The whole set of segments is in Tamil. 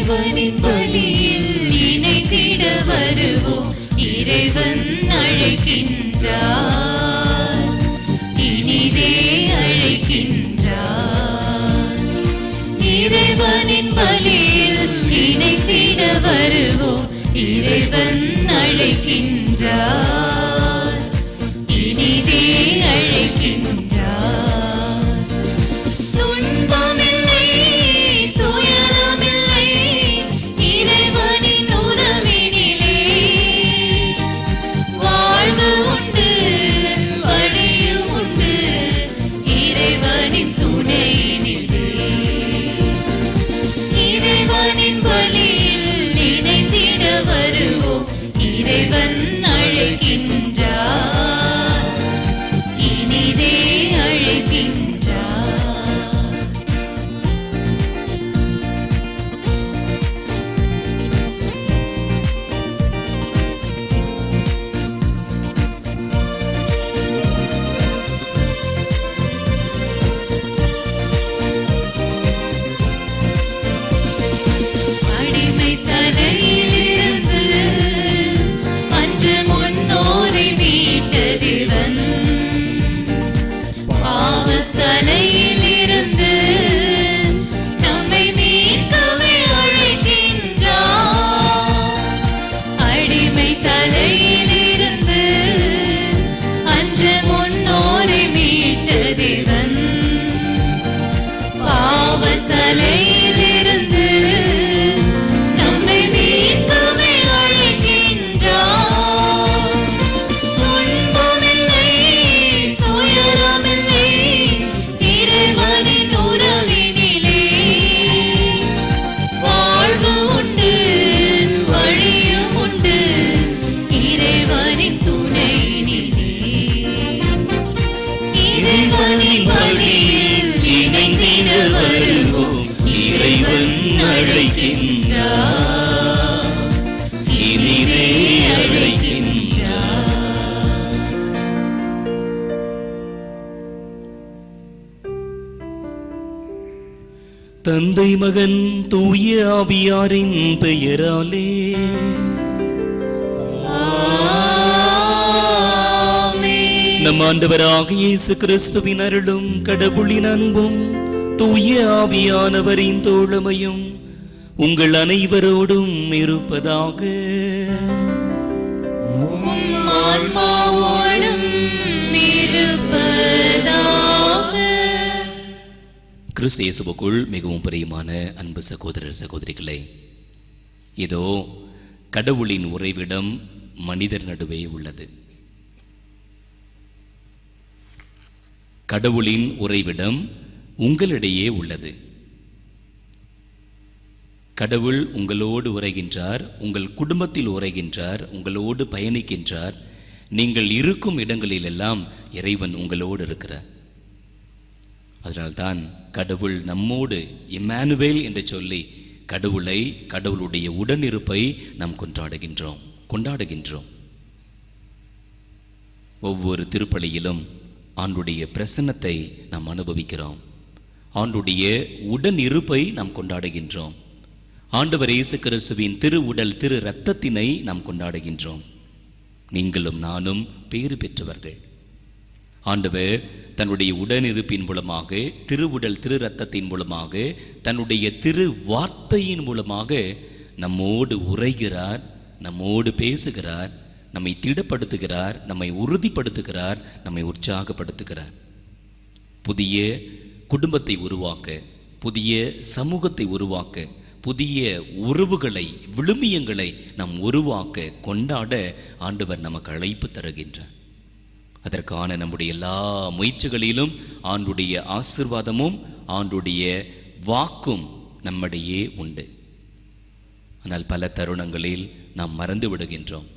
இறைவனின் பலியில் இணைந்திட வருவோம். இறைவன் அழைக்கின்றார், இனிதே அழைக்கின்றார். இறைவனின் பலியில் இணைந்திட வருவோம். இறைவன் அழைக்கின்றார், இனிதே அழைக்கின்றார். துன்பமில்லை, துயரமில்லை, இறைவனின் உறவினிலே வாழ்வு உண்டு, வழியும் உண்டு, இறைவனின் துணையினிலே. இறைவனின் பலியில் இணைந்திட வருவோம். இறைவன் அழைக்கின்றார், இனிதே அழைக்கின்றார். அடிமை தலையிலிருந்து அன்று முன்னோரை மீட்டதிவன், பாவத்தலையிலிருந்து நம்மை மீட்கவே அழைக்கின்றார். அடிமை தலையிலிருந்து அன்று முன்னோரை மீட்டதிவன், பாவத்தலையிலிருந்து நம்மை மீட்கவே அழைக்கின்றார். துன்பமில்லை, துயரமில்லை, இறைவனின் உறவினிலே வாழ்வு உண்டு, வழியும் உண்டு, இறைவனின் துணையினிலே. இறைவனின் வழியில் இணைந்திட வருவோம். இறைவன் அழைக்கின்றார், இனிதே அழைக்கின்றார். தந்தை மகன் தூய ஆவியாரின் பெயராலே ஆமென். நம் ஆண்டவராகிய இயேசு கிறிஸ்துவின் அருளும் கடவுளின் அன்பும் தூய ஆவியானவரின் தோழமையும் உங்கள் அனைவரோடும் இருப்பதாக. உம் ஆன்மாவோடும் இருப்பதாக. கிறிஸ்து இயேசுவுக்குள் மிகவும் பிரியமான அன்பு சகோதரர் சகோதரிகளே, இதோ கடவுளின் உறைவிடம் மனிதர் நடுவே உள்ளது. கடவுளின் உறைவிடம் உங்களிடையே உள்ளது. கடவுள் உங்களோடு உரைகின்றார், உங்கள் குடும்பத்தில் உரைகின்றார், உங்களோடு பயணிக்கின்றார். நீங்கள் இருக்கும் இடங்களிலெல்லாம் இறைவன் உங்களோடு இருக்கிறார். அதனால்தான் கடவுள் நம்மோடு இம்மானுவேல் என்று சொல்லி கடவுளை, கடவுளுடைய உடனிருப்பை நாம் கொண்டாடுகின்றோம். ஒவ்வொரு திருப்பலியிலும் ஆண்டுடைய பிரசன்னத்தை நாம் அனுபவிக்கிறோம். ஆண்டுடைய உடன் இருப்பை நாம் கொண்டாடுகின்றோம். ஆண்டவர் இயேசு கிறிஸ்துவின் திரு உடல் திரு இரத்தத்தினை நாம் கொண்டாடுகின்றோம். நீங்களும் நானும் பேறு பெற்றவர்கள். ஆண்டவர் தன்னுடைய உடனிருப்பின் மூலமாக, திருவுடல் திரு இரத்தத்தின் மூலமாக, தன்னுடைய திரு வார்த்தையின் மூலமாக நம்மோடு உரைகிறார், நம்மோடு பேசுகிறார், நம்மை திடப்படுத்துகிறார், நம்மை உறுதிப்படுத்துகிறார், நம்மை உற்சாகப்படுத்துகிறார். புதிய குடும்பத்தை உருவாக்க, புதிய சமூகத்தை உருவாக்க, புதிய உறவுகளை, விழுமியங்களை நாம் உருவாக்க, கொண்டாட ஆண்டவர் நமக்கு அழைப்பு தருகின்றார். அதற்கான நம்முடைய எல்லா முயற்சிகளிலும் ஆண்டுடைய ஆசீர்வாதமும் ஆண்டுடைய வாக்கும் நம்மிடையே உண்டு. ஆனால் பல தருணங்களில் நாம் மறந்து விடுகின்றோம்.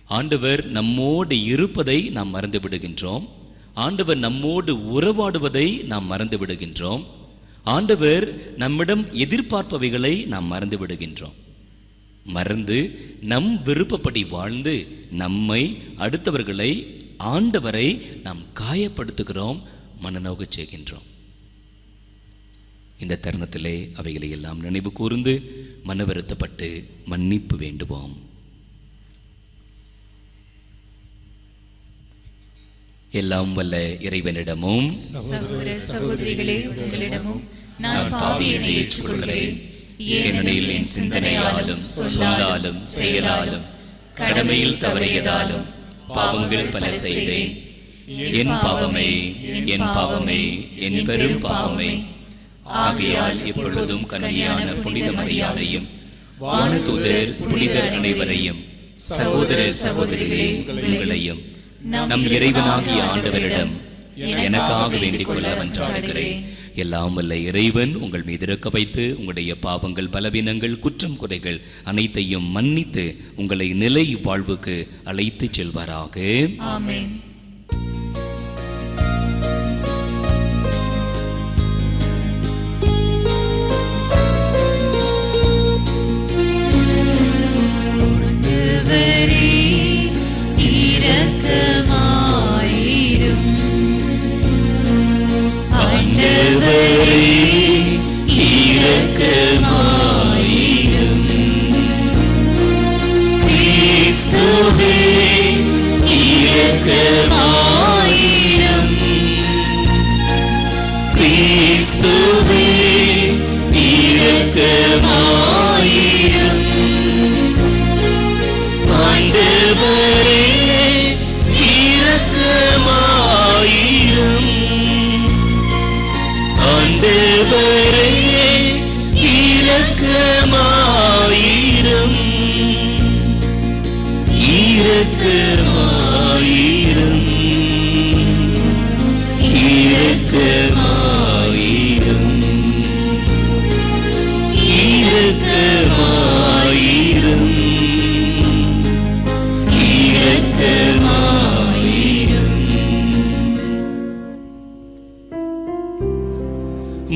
ஆண்டவர் நம்மோடு இருப்பதை நாம் மறந்து விடுகின்றோம். ஆண்டவர் நம்மோடு உறவாடுவதை நாம் மறந்து விடுகின்றோம். ஆண்டவர் நம்மிடம் எதிர்பார்ப்பவைகளை நாம் மறந்து விடுகின்றோம். மறந்து நம் விருப்பப்படி வாழ்ந்து நம்மை, அடுத்தவர்களை, ஆண்டவரை நாம் காயப்படுத்துகிறோம், மனநோக செய்கின்றோம். இந்த தருணத்திலே அவைகளை எல்லாம் நினைவு கூர்ந்து மனவருத்தப்பட்டு மன்னிப்பு வேண்டுவோம். எல்லாம் வல்ல இறைவனிடமும் சகோதர சகோதரிகளே உங்களிடமும் நான் பாவியை ஏற்றுக்கொள்கிறேன். ஏனெனில் என் சிந்தனையாலும் சொல்லாலும் செயலாலும் கடமையில் தவறியதாலும் பாவங்கள் பல செய்தேன். என் பாவமே, என் பாவமே, என் பெரும் பாவமே. ஆகையால் இப்பொழுதும் கன்னியான புனித மரியாதையும் வானதூதர் புனிதர் அனைவரையும் சகோதர சகோதரிகளே உங்களையும் நம் இறைவனாகிய ஆண்டவரிடம் எனக்காக வேண்டிக் கொள்ள மன்றாடுகிறேன். எல்லாம் வல்ல இறைவன் உங்கள் மீது இருக்க வைத்து உங்களுடைய பாவங்கள், பலவீனங்கள், குற்றம் குறைகள் அனைத்தையும் மன்னித்து உங்களை நிலை வாழ்வுக்கு அழைத்து செல்வாராக. ஆமென்.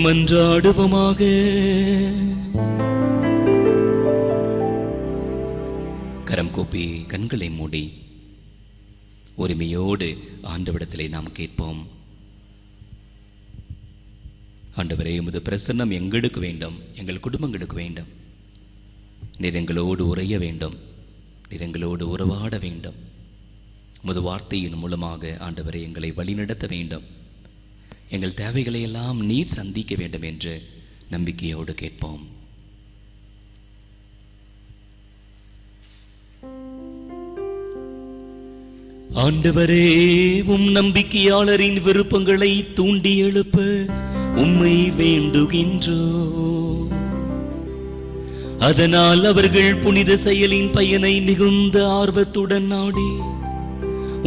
மன்றாடுவோமாக. கரம் கூப்பி கண்களை மூடி உரிமையோடு ஆண்டவரிடத்திலே நாம் கேட்போம். ஆண்டவரே, உமது பிரசன்னம் எங்களுக்கு வேண்டும், எங்கள் குடும்பங்களுக்கு வேண்டும். நீர் எங்களோடு உறைய வேண்டும், நீர் எங்களோடு உறவாட வேண்டும். உமது வார்த்தையின் மூலமாக ஆண்டவரே எங்களை வழிநடத்த வேண்டும். எங்கள் தேவைகளை எல்லாம் நீர் சந்திக்க வேண்டும் என்று நம்பிக்கையோடு கேட்போம். ஆண்டவரே, உம் நம்பிக்கையாளரின் விருப்பங்களை தூண்டி எழுப்ப உம்மை வேண்டுகின்றோ. அதனால் அவர்கள் புனித செயலின் பயனை மிகுந்த ஆர்வத்துடன் நாடி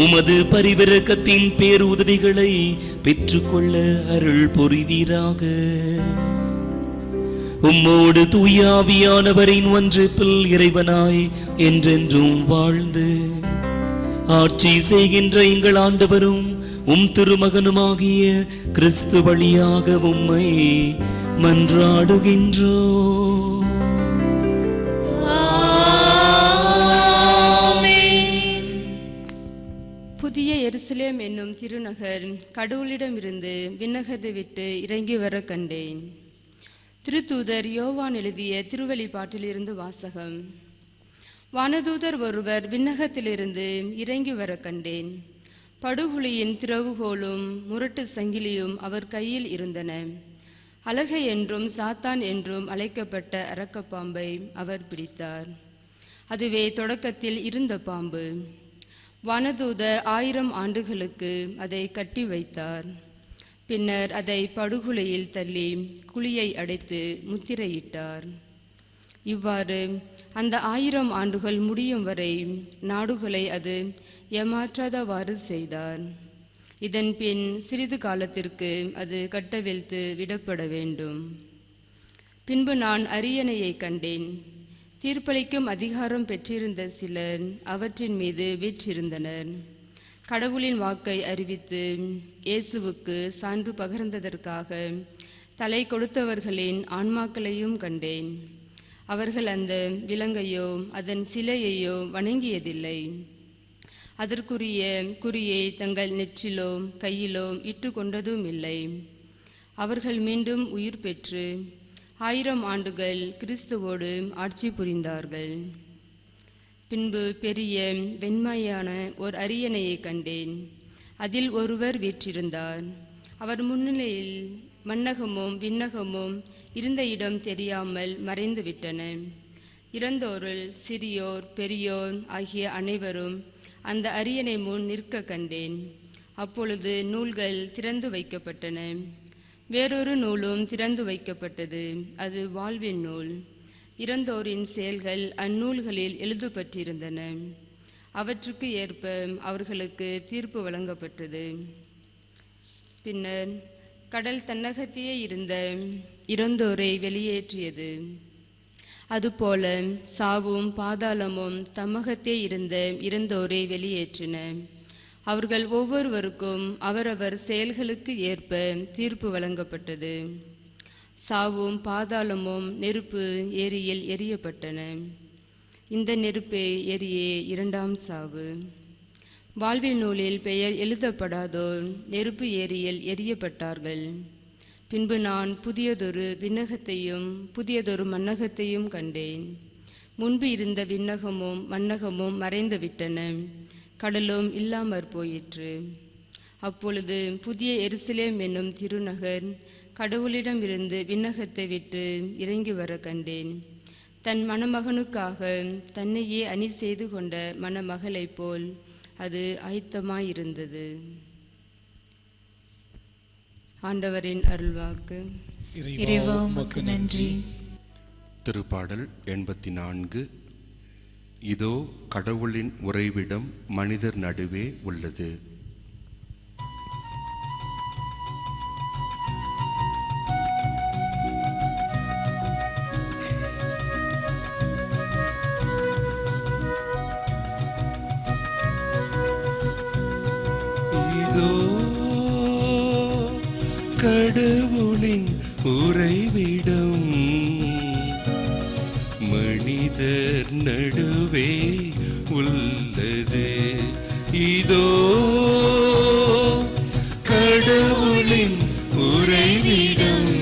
உமது பரிவிரக்கத்தின் பேருதவிகளை பெற்றுக்கொள்ள அருள் புரிவீராக. உம்மோடு தூயாவியானவரின் ஒன்றிப்பில் இறைவனாய் என்றென்றும் வாழ்ந்து ஆட்சி செய்கின்ற எங்கள் ஆண்டவரும் உம் திருமகனுமாகிய கிறிஸ்து வழியாக உம்மை மன்றாடுகின்றோ. புதிய எருசலேம் என்னும் திருநகர் கடவுளிடமிருந்து விண்ணகத்தை விட்டு இறங்கி வர கண்டேன். திருத்தூதர் யோவான் எழுதிய திருவெளிப்பாட்டிலிருந்து வாசகம். வானதூதர் ஒருவர் விண்ணகத்திலிருந்து இறங்கி வர கண்டேன். படுகுழியின் திறவுகோலும் முரட்டு சங்கிலியும் அவர் கையில் இருந்தன. அலகை என்றும் சாத்தான் என்றும் அழைக்கப்பட்ட அரக்கப்பாம்பை அவர் பிடித்தார். அதுவே தொடக்கத்தில் இருந்த பாம்பு. வானதூதர் 1000 ஆண்டுகளுக்கு அதை கட்டி வைத்தார். பின்னர் அதை படுகுழியில் தள்ளி குழியை அடைத்து முத்திரையிட்டார். இவ்வாறு அந்த 1000 ஆண்டுகள் முடியும் வரை நாடுகளை அது ஏமாற்றாதவாறு செய்தார். இதன் பின் சிறிது காலத்திற்கு அது கட்டவிழ்த்து விடப்பட வேண்டும். பின்பு நான் அரியணையை கண்டேன். தீர்ப்பளிக்கும் அதிகாரம் பெற்றிருந்த சிலர் அவற்றின் மீது வீற்றிருந்தனர். கடவுளின் வாக்கை அறிவித்து இயேசுவுக்கு சான்று பகர்ந்ததற்காக தலை கொடுத்தவர்களின் ஆன்மாக்களையும் கண்டேன். அவர்கள் அந்த விலங்கையோ அதன் சிலையையோ வணங்கியதில்லை. அதற்குரிய குறியை தங்கள் நெற்றிலோ கையிலோ இட்டு கொண்டதும் இல்லை. அவர்கள் மீண்டும் உயிர் பெற்று 1000 ஆண்டுகள் கிறிஸ்துவோடு ஆட்சி புரிந்தார்கள். பின்பு பெரிய வெண்மையான ஓர் அரியணையை கண்டேன். அதில் ஒருவர் வீற்றிருந்தார். அவர் முன்னிலையில் மண்ணகமும் விண்ணகமும் இருந்த இடம் தெரியாமல் மறைந்து விட்டன. இறந்தோருள் சிறியோர் பெரியோர் ஆகிய அனைவரும் அந்த அரியணை முன் நிற்க கண்டேன். அப்பொழுது நூல்கள் திறந்து வைக்கப்பட்டன. வேறொரு நூலும் திறந்து வைக்கப்பட்டது. அது வாழ்வின் நூல். இறந்தோரின் செயல்கள் அந்நூல்களில் எழுதப்பட்டிருந்தன. அவற்றுக்கு ஏற்ப அவர்களுக்கு தீர்ப்பு வழங்கப்பட்டது. பின்னர் கடல் தன்னகத்தையே இருந்த இறந்தோரை வெளியேற்றியது. அதுபோல சாவும் பாதாளமும் தம்மகத்தே இருந்த இறந்தோரை வெளியேற்றின. அவர்கள் ஒவ்வொருவருக்கும் அவரவர் செயல்களுக்கு ஏற்ப தீர்ப்பு வழங்கப்பட்டது. சாவும் பாதாளமும் நெருப்பு ஏரியில் எரியப்பட்டன. இந்த நெருப்பே எரியே 2ஆம் சாவு. வாழ்வின் நூலில் பெயர் எழுதப்படாதோர் நெருப்பு ஏரியில் எரியப்பட்டார்கள். பின்பு நான் புதியதொரு விண்ணகத்தையும் புதியதொரு மண்ணகத்தையும் கண்டேன். முன்பு இருந்த விண்ணகமும் மண்ணகமும் மறைந்து விட்டன. கடலும் இல்லாமற் போயிற்று. அப்பொழுது புதிய எருசலேம் என்னும் திருநகர் கடவுளிடமிருந்து விண்ணகத்தை விட்டு இறங்கி வர கண்டேன். தன் மணமகனுக்காக தன்னையே அணி செய்து கொண்ட மணமகளைப் போல் அது ஆயத்தமாயிருந்தது. ஆண்டவரின் அருள்வாக்கு. இறைவா உமக்கு நன்றி. திருப்பாடல் 84. இதோ கடவுளின் உறைவிடம் மனிதர் நடுவே உள்ளது. இதோ கடவுளின் உறைவிடம் மனிதர் நடுவே உள்ளது. இதோ கடவுளின் உறைவிடம்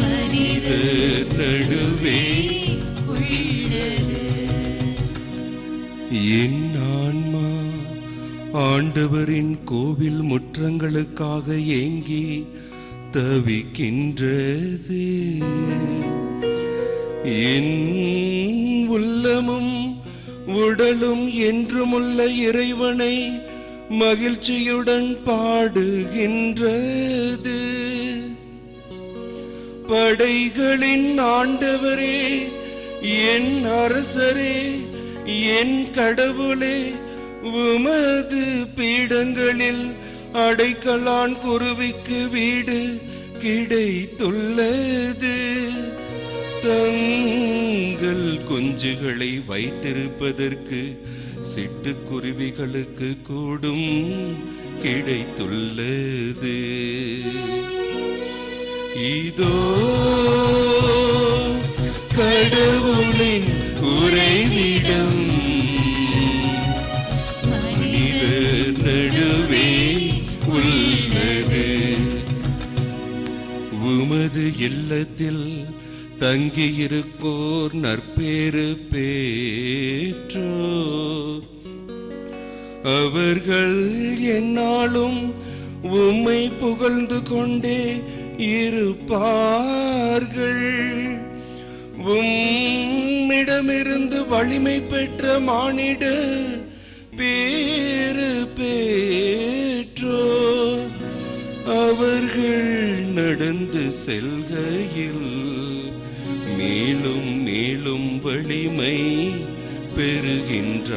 மனிதர் நடுவே உள்ளது. என் ஆன்மா ஆண்டவரின் கோவில் முற்றங்களுக்காக ஏங்கி தவிக்கின்றது. என் உள்ளமும் உடலும் என்றுமுள்ள இறைவனை மகிழ்ச்சியுடன் பாடுகின்றது. படைகளின் ஆண்டவரே, என் அரசரே, என் கடவுளே, உமது பீடங்களில் அடைக்கலான் குருவிக்கு வீடு கிடைத்துள்ளது. தங்கள் குஞ்சுகளை வைத்திருப்பதற்கு சிட்டுக்குருவிகளுக்கு கூடும் கிடைத்துள்ளது. இதோ கடவுளின் உறைவிடம் மனிதர் நடுவே உள்ளது. உமது இல்லத்தில் தங்கியிருக்கோர் நற்பேறு பெற்றோர். அவர்கள் எந்நாளும் உம்மை புகழ்ந்து கொண்டே இருப்பார்கள். உம்மிடமிருந்து வலிமை பெற்ற மானிட பேறு பெற்றோர். அவர்கள் நடந்து செல்கையில் மேலும் மேலும் வலிமை பெறுகின்றார்கள்.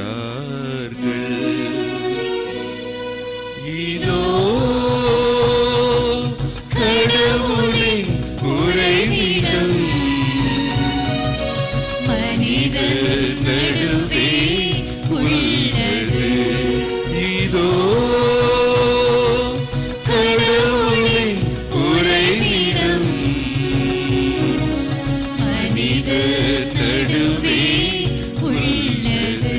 இதோ கடவுளின் உறைவிடம் மனிதர் நடுவே உள்ளது. இதோ கடவுளின் உறைவிடம் மனிதர் நடுவே உள்ளது.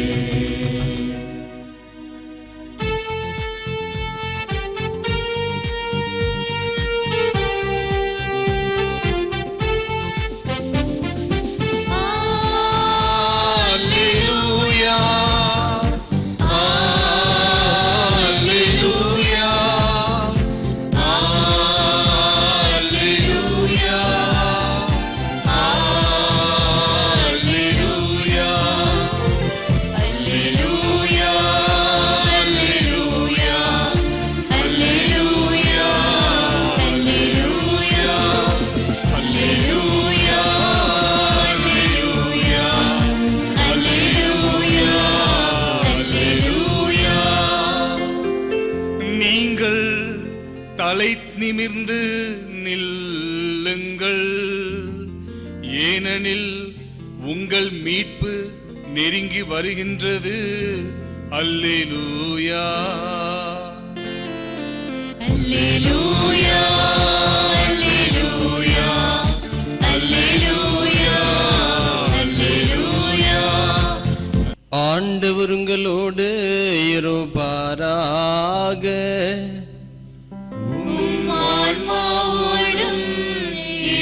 தலை நிமிர்ந்து நில்லுங்கள், ஏனெனில் உங்கள் மீட்பு நெருங்கி வருகின்றது. அல்லேலூயா அல்லேலூயா அல்லேலூயா அல்லேலூயா அல்லேலூயா. ஆண்டவர் உங்களோடு இருப்பாராக. உம் ஆன்மாவோடும்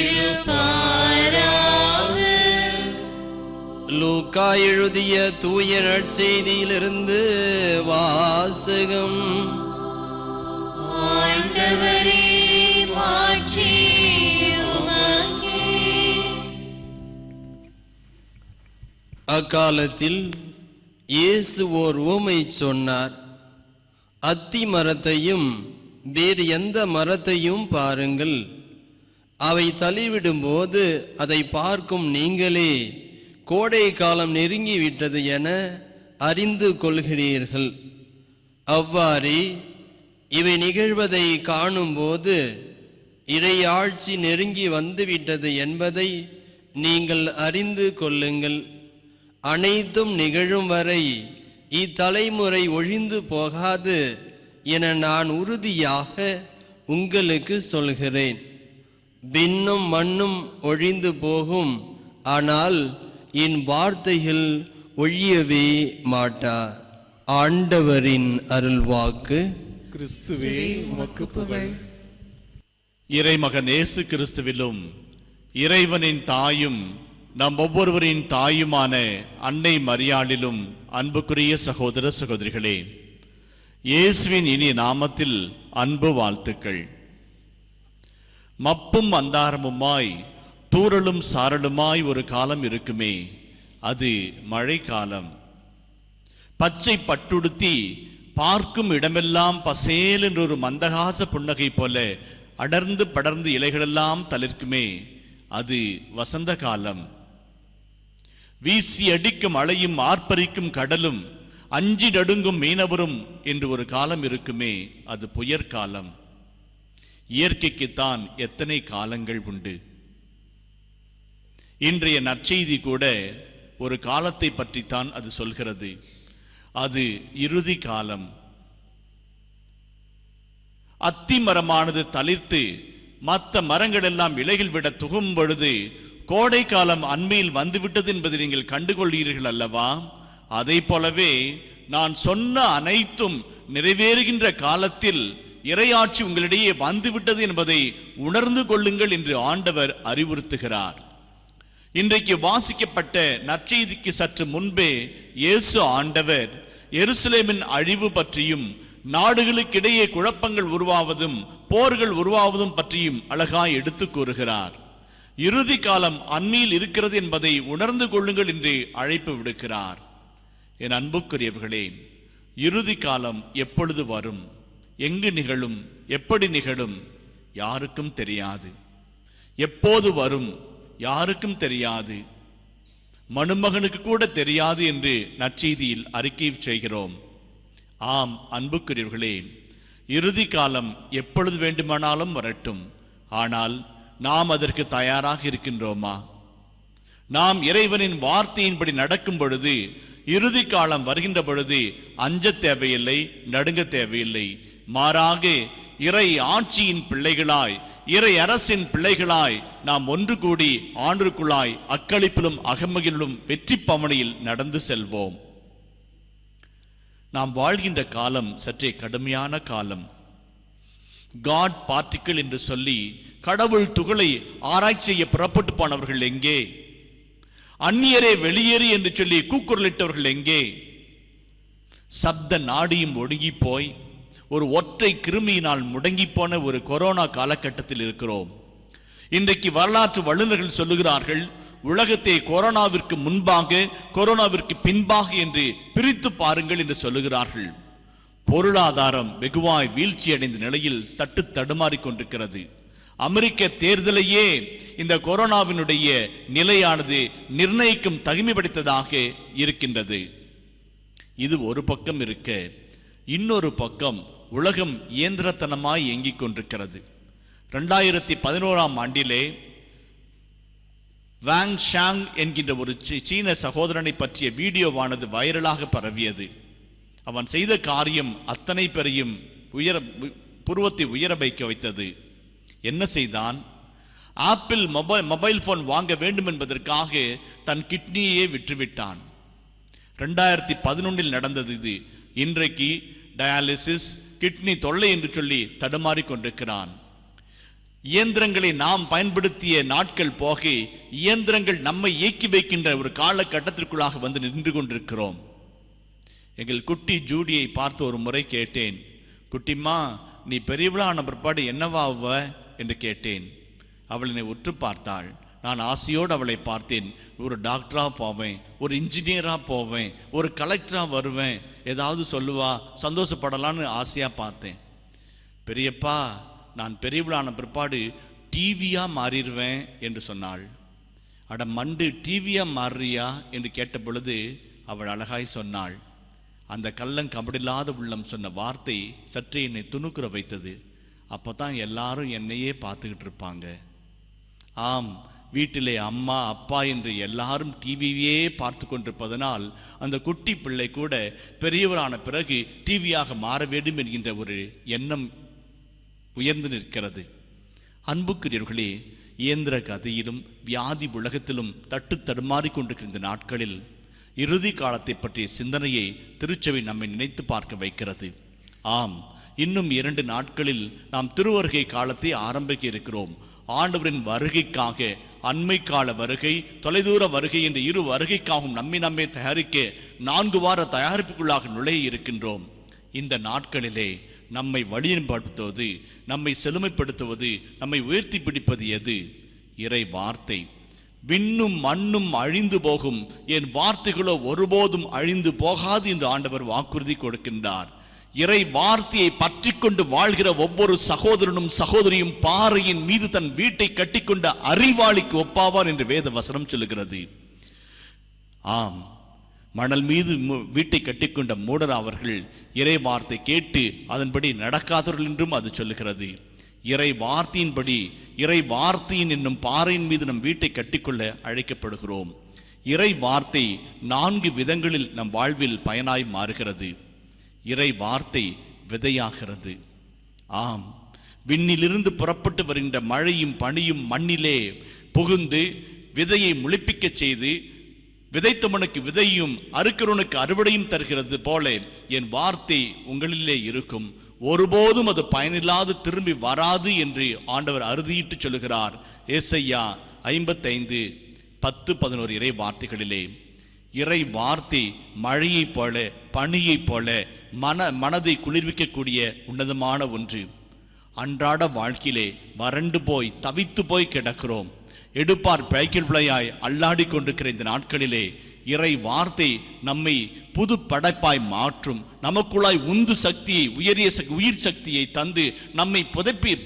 இருப்பாராக. லூக்கா எழுதிய தூய நற்செய்தியிலிருந்து வாசகம். ஆண்டவரே மாட்சி உமக்கே. அக்காலத்தில் இயேசு ஓர் உவமை சொன்னார். அத்தி மரத்தையும் வேறு எந்த மரத்தையும் பாருங்கள். அவை தளிவிடும்போது அதை பார்க்கும் நீங்களே கோடை காலம் நெருங்கிவிட்டது என அறிந்து கொள்கிறீர்கள். அவ்வாறே இவை நிகழ்வதை காணும்போது இறையாட்சி நெருங்கி வந்துவிட்டது என்பதை நீங்கள் அறிந்து கொள்ளுங்கள். அனைத்தும் நிகழும் வரை இத்தலைமுறை ஒழிந்து போகாது என நான் உறுதியாக உங்களுக்கு சொல்கிறேன். விண்ணும் மண்ணும் ஒழிந்து போகும், ஆனால் என் வார்த்தைகள் ஒழியவே மாட்டா. ஆண்டவரின் அருள்வாக்கு. கிறிஸ்துவே உமக்கு புகழ். இறைமகன் இயேசு கிறிஸ்துவிலும் இறைவனின் தாயும் நம் ஒவ்வொருவரின் தாயுமான அன்னை மரியாளிலும் அன்புக்குரிய சகோதர சகோதரிகளே, இயேசுவின் இனிய நாமத்தில் அன்பு வாழ்த்துக்கள். மப்பும் அந்தாரமுமாய் தூறலும் சாரலுமாய் ஒரு காலம் இருக்குமே, அது மழை காலம். பச்சை பட்டுடுத்தி பார்க்கும் இடமெல்லாம் பசேல் என்ற ஒரு மந்தகாச புன்னகை போல அடர்ந்து படர்ந்து இலைகளெல்லாம் தளிர்க்குமே, அது வசந்த காலம். வீசி அடிக்கும் அலையும் ஆர்ப்பரிக்கும் கடலும் அஞ்சி நடுங்கும் மீனவரும் என்று ஒரு காலம் இருக்குமே, அது புயற்காலம். இயற்கைக்குத்தான் எத்தனை காலங்கள் உண்டு. இன்றைய நற்செய்தி கூட ஒரு காலத்தை பற்றித்தான் அது சொல்கிறது. அது இறுதி காலம். அத்தி மரமானது தளிர்த்து மற்ற மரங்கள் எல்லாம் இலைகள் விட துகும் பொழுது கோடை காலம் அண்மையில் வந்துவிட்டது என்பதை நீங்கள் கண்டுகொள்கிறீர்கள் அல்லவா? அதை போலவே நான் சொன்ன அனைத்தும் நிறைவேறுகின்ற காலத்தில் இறையாட்சி உங்களிடையே வந்துவிட்டது என்பதை உணர்ந்து கொள்ளுங்கள் என்று ஆண்டவர் அறிவுறுத்துகிறார். இன்றைக்கு வாசிக்கப்பட்ட நற்செய்திக்கு சற்று முன்பே இயேசு ஆண்டவர் எருசலேமின் அழிவு பற்றியும் நாடுகளுக்கிடையே குழப்பங்கள் உருவாவதும் போர்கள் உருவாவதும் பற்றியும் அழகாய் எடுத்து கூறுகிறார். இறுதி காலம் அண்மையில் இருக்கிறது என்பதை உணர்ந்து கொள்ளுங்கள் என்று அழைப்பு விடுக்கிறார். என் அன்புக்குரியவர்களே, இறுதி காலம் எப்பொழுது வரும், எங்கு நிகழும், எப்படி நிகழும் யாருக்கும் தெரியாது. எப்போது வரும் யாருக்கும் தெரியாது. மணுமகனுக்கு கூட தெரியாது என்று நற்செய்தியில் அறிக்கை செய்கிறோம். ஆம் அன்புக்குரியவர்களே, இறுதி காலம் எப்பொழுது வேண்டுமானாலும் வரட்டும். ஆனால் நாம் அதற்கு தயாராக இருக்கின்றோமா? நாம் இறைவனின் வார்த்தையின்படி நடக்கும் பொழுது, இறுதி காலம் வருகின்ற பொழுது அஞ்ச தேவையில்லை, நடுங்க தேவையில்லை. மாறாக இறை ஆட்சியின் பிள்ளைகளாய், இறை அரசின் பிள்ளைகளாய் நாம் ஒன்று கூடி ஆண்டுக்குள்ளாய் அக்களிப்பிலும் அகமகிலும் வெற்றி பவனியில் நடந்து செல்வோம். நாம் வாழ்கின்ற காலம் சற்றே கடுமையான காலம். காட் பார்ட்டிக்கிள் என்று சொல்லி கடவுள் துகளை ஆராய்ச்சி செய்ய புறப்பட்டு போனவர்கள் எங்கே? அந்நியரே வெளியேறு என்று சொல்லி கூக்குரலிட்டவர்கள் எங்கே? சப்த நாடியும் ஒடுங்கி போய் ஒரு ஒற்றை கிருமியினால் முடங்கி போன ஒரு கொரோனா காலகட்டத்தில் இருக்கிறோம். இன்றைக்கு வரலாற்று வல்லுநர்கள் சொல்லுகிறார்கள், உலகத்தை கொரோனாவிற்கு முன்பாக கொரோனாவிற்கு பின்பாக என்று பிரித்து பாருங்கள் என்று சொல்லுகிறார்கள். பொருளாதாரம் வெகுவாய் வீழ்ச்சி அடைந்த நிலையில் தட்டு தடுமாறிக் கொண்டிருக்கிறது. அமெரிக்க தேர்தலையே இந்த கொரோனாவினுடைய நிலையானது நிர்ணயிக்கும் தகுமை படைத்ததாக இருக்கின்றது. இது ஒரு பக்கம் இருக்க, இன்னொரு பக்கம் உலகம் இயந்திரத்தனமாய் இயங்கிக் கொண்டிருக்கிறது. 2011ஆம் ஆண்டிலே வாங் ஷாங் என்கின்ற ஒரு சீன சகோதரனை பற்றிய வீடியோவானது வைரலாக பரவியது. அவன் செய்த காரியம் அத்தனை பேரையும் புருவத்தை உயர வைக்க வைத்தது. என்ன செய்தான்? ஆப்பிள் மொபைல் போன் வாங்க வேண்டும் என்பதற்காக தன் கிட்னியே விற்றுவிட்டான். 2011 நடந்தது இது. இன்றைக்கு டயாலிசிஸ், கிட்னி தொல்லை என்று சொல்லி தடுமாறி கொண்டிருக்கிறான். இயந்திரங்களை நாம் பயன்படுத்திய நாட்கள் போக இயந்திரங்கள் நம்மை இயக்கி வைக்கின்ற ஒரு காலகட்டத்திற்குள்ளாக வந்து நின்று கொண்டிருக்கிறோம். எங்கள் குட்டி ஜூடியை பார்த்து ஒரு முறை கேட்டேன், குட்டிம்மா நீ பெரியவளான பிற்பாடு என்னவாவ என்று கேட்டேன். அவள் என்னை உற்று பார்த்தாள். நான் ஆசையோடு அவளை பார்த்தேன். ஒரு டாக்டராக போவேன், ஒரு இன்ஜினியராக போவேன், ஒரு கலெக்டராக வருவேன், ஏதாவது சொல்லுவா, சந்தோஷப்படலான்னு ஆசையாக பார்த்தேன். பெரியப்பா நான் பெரியவளான பிற்பாடு டிவியா மாறிடுவேன் என்று சொன்னாள். அட மண்டு, டிவியா மாறுறியா என்று கேட்ட பொழுது அவள் அழகாய் சொன்னாள். அந்த கள்ளங்கபடில்லாத உள்ளம் சொன்ன வார்த்தை சற்றே என்னை துணுக்குற வைத்தது. அப்போ தான் எல்லாரும் என்னையே பார்த்துக்கிட்டு இருப்பாங்க. ஆம், வீட்டிலே அம்மா அப்பா என்று எல்லாரும் டிவியே பார்த்து கொண்டிருப்பதனால் அந்த குட்டி பிள்ளை கூட பெரியவரான பிறகு டிவியாக மாற வேண்டும் என்கின்ற ஒரு எண்ணம் உயர்ந்து நிற்கிறது. அன்புக்குரியவர்களே, இயந்திர கதையிலும் வியாதி உலகத்திலும் தட்டு தடுமாறி கொண்டிருக்கிற இந்த நாட்களில் இறுதி காலத்தை பற்றிய சிந்தனையை திருச்சபை நம்மை நினைத்து பார்க்க வைக்கிறது. ஆம், இன்னும் 2 நாட்களில் நாம் திருவருகை காலத்தை ஆரம்பிக்க இருக்கிறோம். ஆண்டவரின் வருகைக்காக அண்மை கால வருகை, தொலைதூர வருகை என்ற 2 வருகைக்காகவும் நம்மை தயாரிக்க 4 வார தயாரிப்புக்குள்ளாக நுழைய இருக்கின்றோம். இந்த நாட்களிலே நம்மை வழியன்படுத்துவது, நம்மை செழுமைப்படுத்துவது, நம்மை உயர்த்தி பிடிப்பது எது? இறை வார்த்தை. விண்ணும் மண்ணும் அழிந்து போகும், என் வார்த்தைகளோ ஒருபோதும் அழிந்து போகாது என்று ஆண்டவர் வாக்குறுதி கொடுக்கின்றார். இறை வார்த்தையை பற்றி கொண்டு வாழ்கிற ஒவ்வொரு சகோதரனும் சகோதரியும் பாறையின் மீது தன் வீட்டை கட்டிக்கொண்ட அறிவாளிக்கு ஒப்பாவார் என்று வேத வசனம் சொல்லுகிறது. ஆம், மணல் மீது வீட்டை கட்டிக்கொண்ட மூடர் அவர்கள் இறை வார்த்தை கேட்டு அதன்படி நடக்காதவர்கள் என்றும் அது சொல்லுகிறது. இறை வார்த்தையின்படி, இறை வார்த்தையின் என்னும் பாறையின் மீது நம் வீட்டை கட்டிக்கொள்ள அழைக்கப்படுகிறோம். இறை வார்த்தை 4 விதங்களில் நம் வாழ்வில் பயனாய் மாறுகிறது. இறை வார்த்தை விதையாகிறது. ஆம், விண்ணிலிருந்து புறப்பட்டு வருகின்ற மழையும் பனியும் மண்ணிலே புகுந்து விதையை முளைப்பிக்க செய்து விதைத்தவனுக்கு விதையும் அறுக்கிறவனுக்கு அறுவடையும் தருகிறது போல என் வார்த்தை உங்களிலே இருக்கும், ஒருபோதும் அது பயனில்லாது திரும்பி வராது என்று ஆண்டவர் அறுதியிட்டு சொல்லுகிறார். ஏசாயா 55:10-11 இறை வார்த்தைகளிலே இறை வார்த்தை மழையைப் போல பனியைப் போல மனதை குளிர்விக்கக்கூடிய உன்னதமான ஒன்று. அன்றாட வாழ்க்கையிலே வறண்டு போய் தவித்து போய் கிடக்கிறோம். எடுப்பார் பைக்கில் பிள்ளையாய் அல்லாடி கொண்டிருக்கிற இந்த நாட்களிலே இறை வார்த்தை நம்மை புது படைப்பாய் மாற்றும். நமக்குள்ளாய் உந்து சக்தியை, உயிர் சக்தியை தந்து நம்மை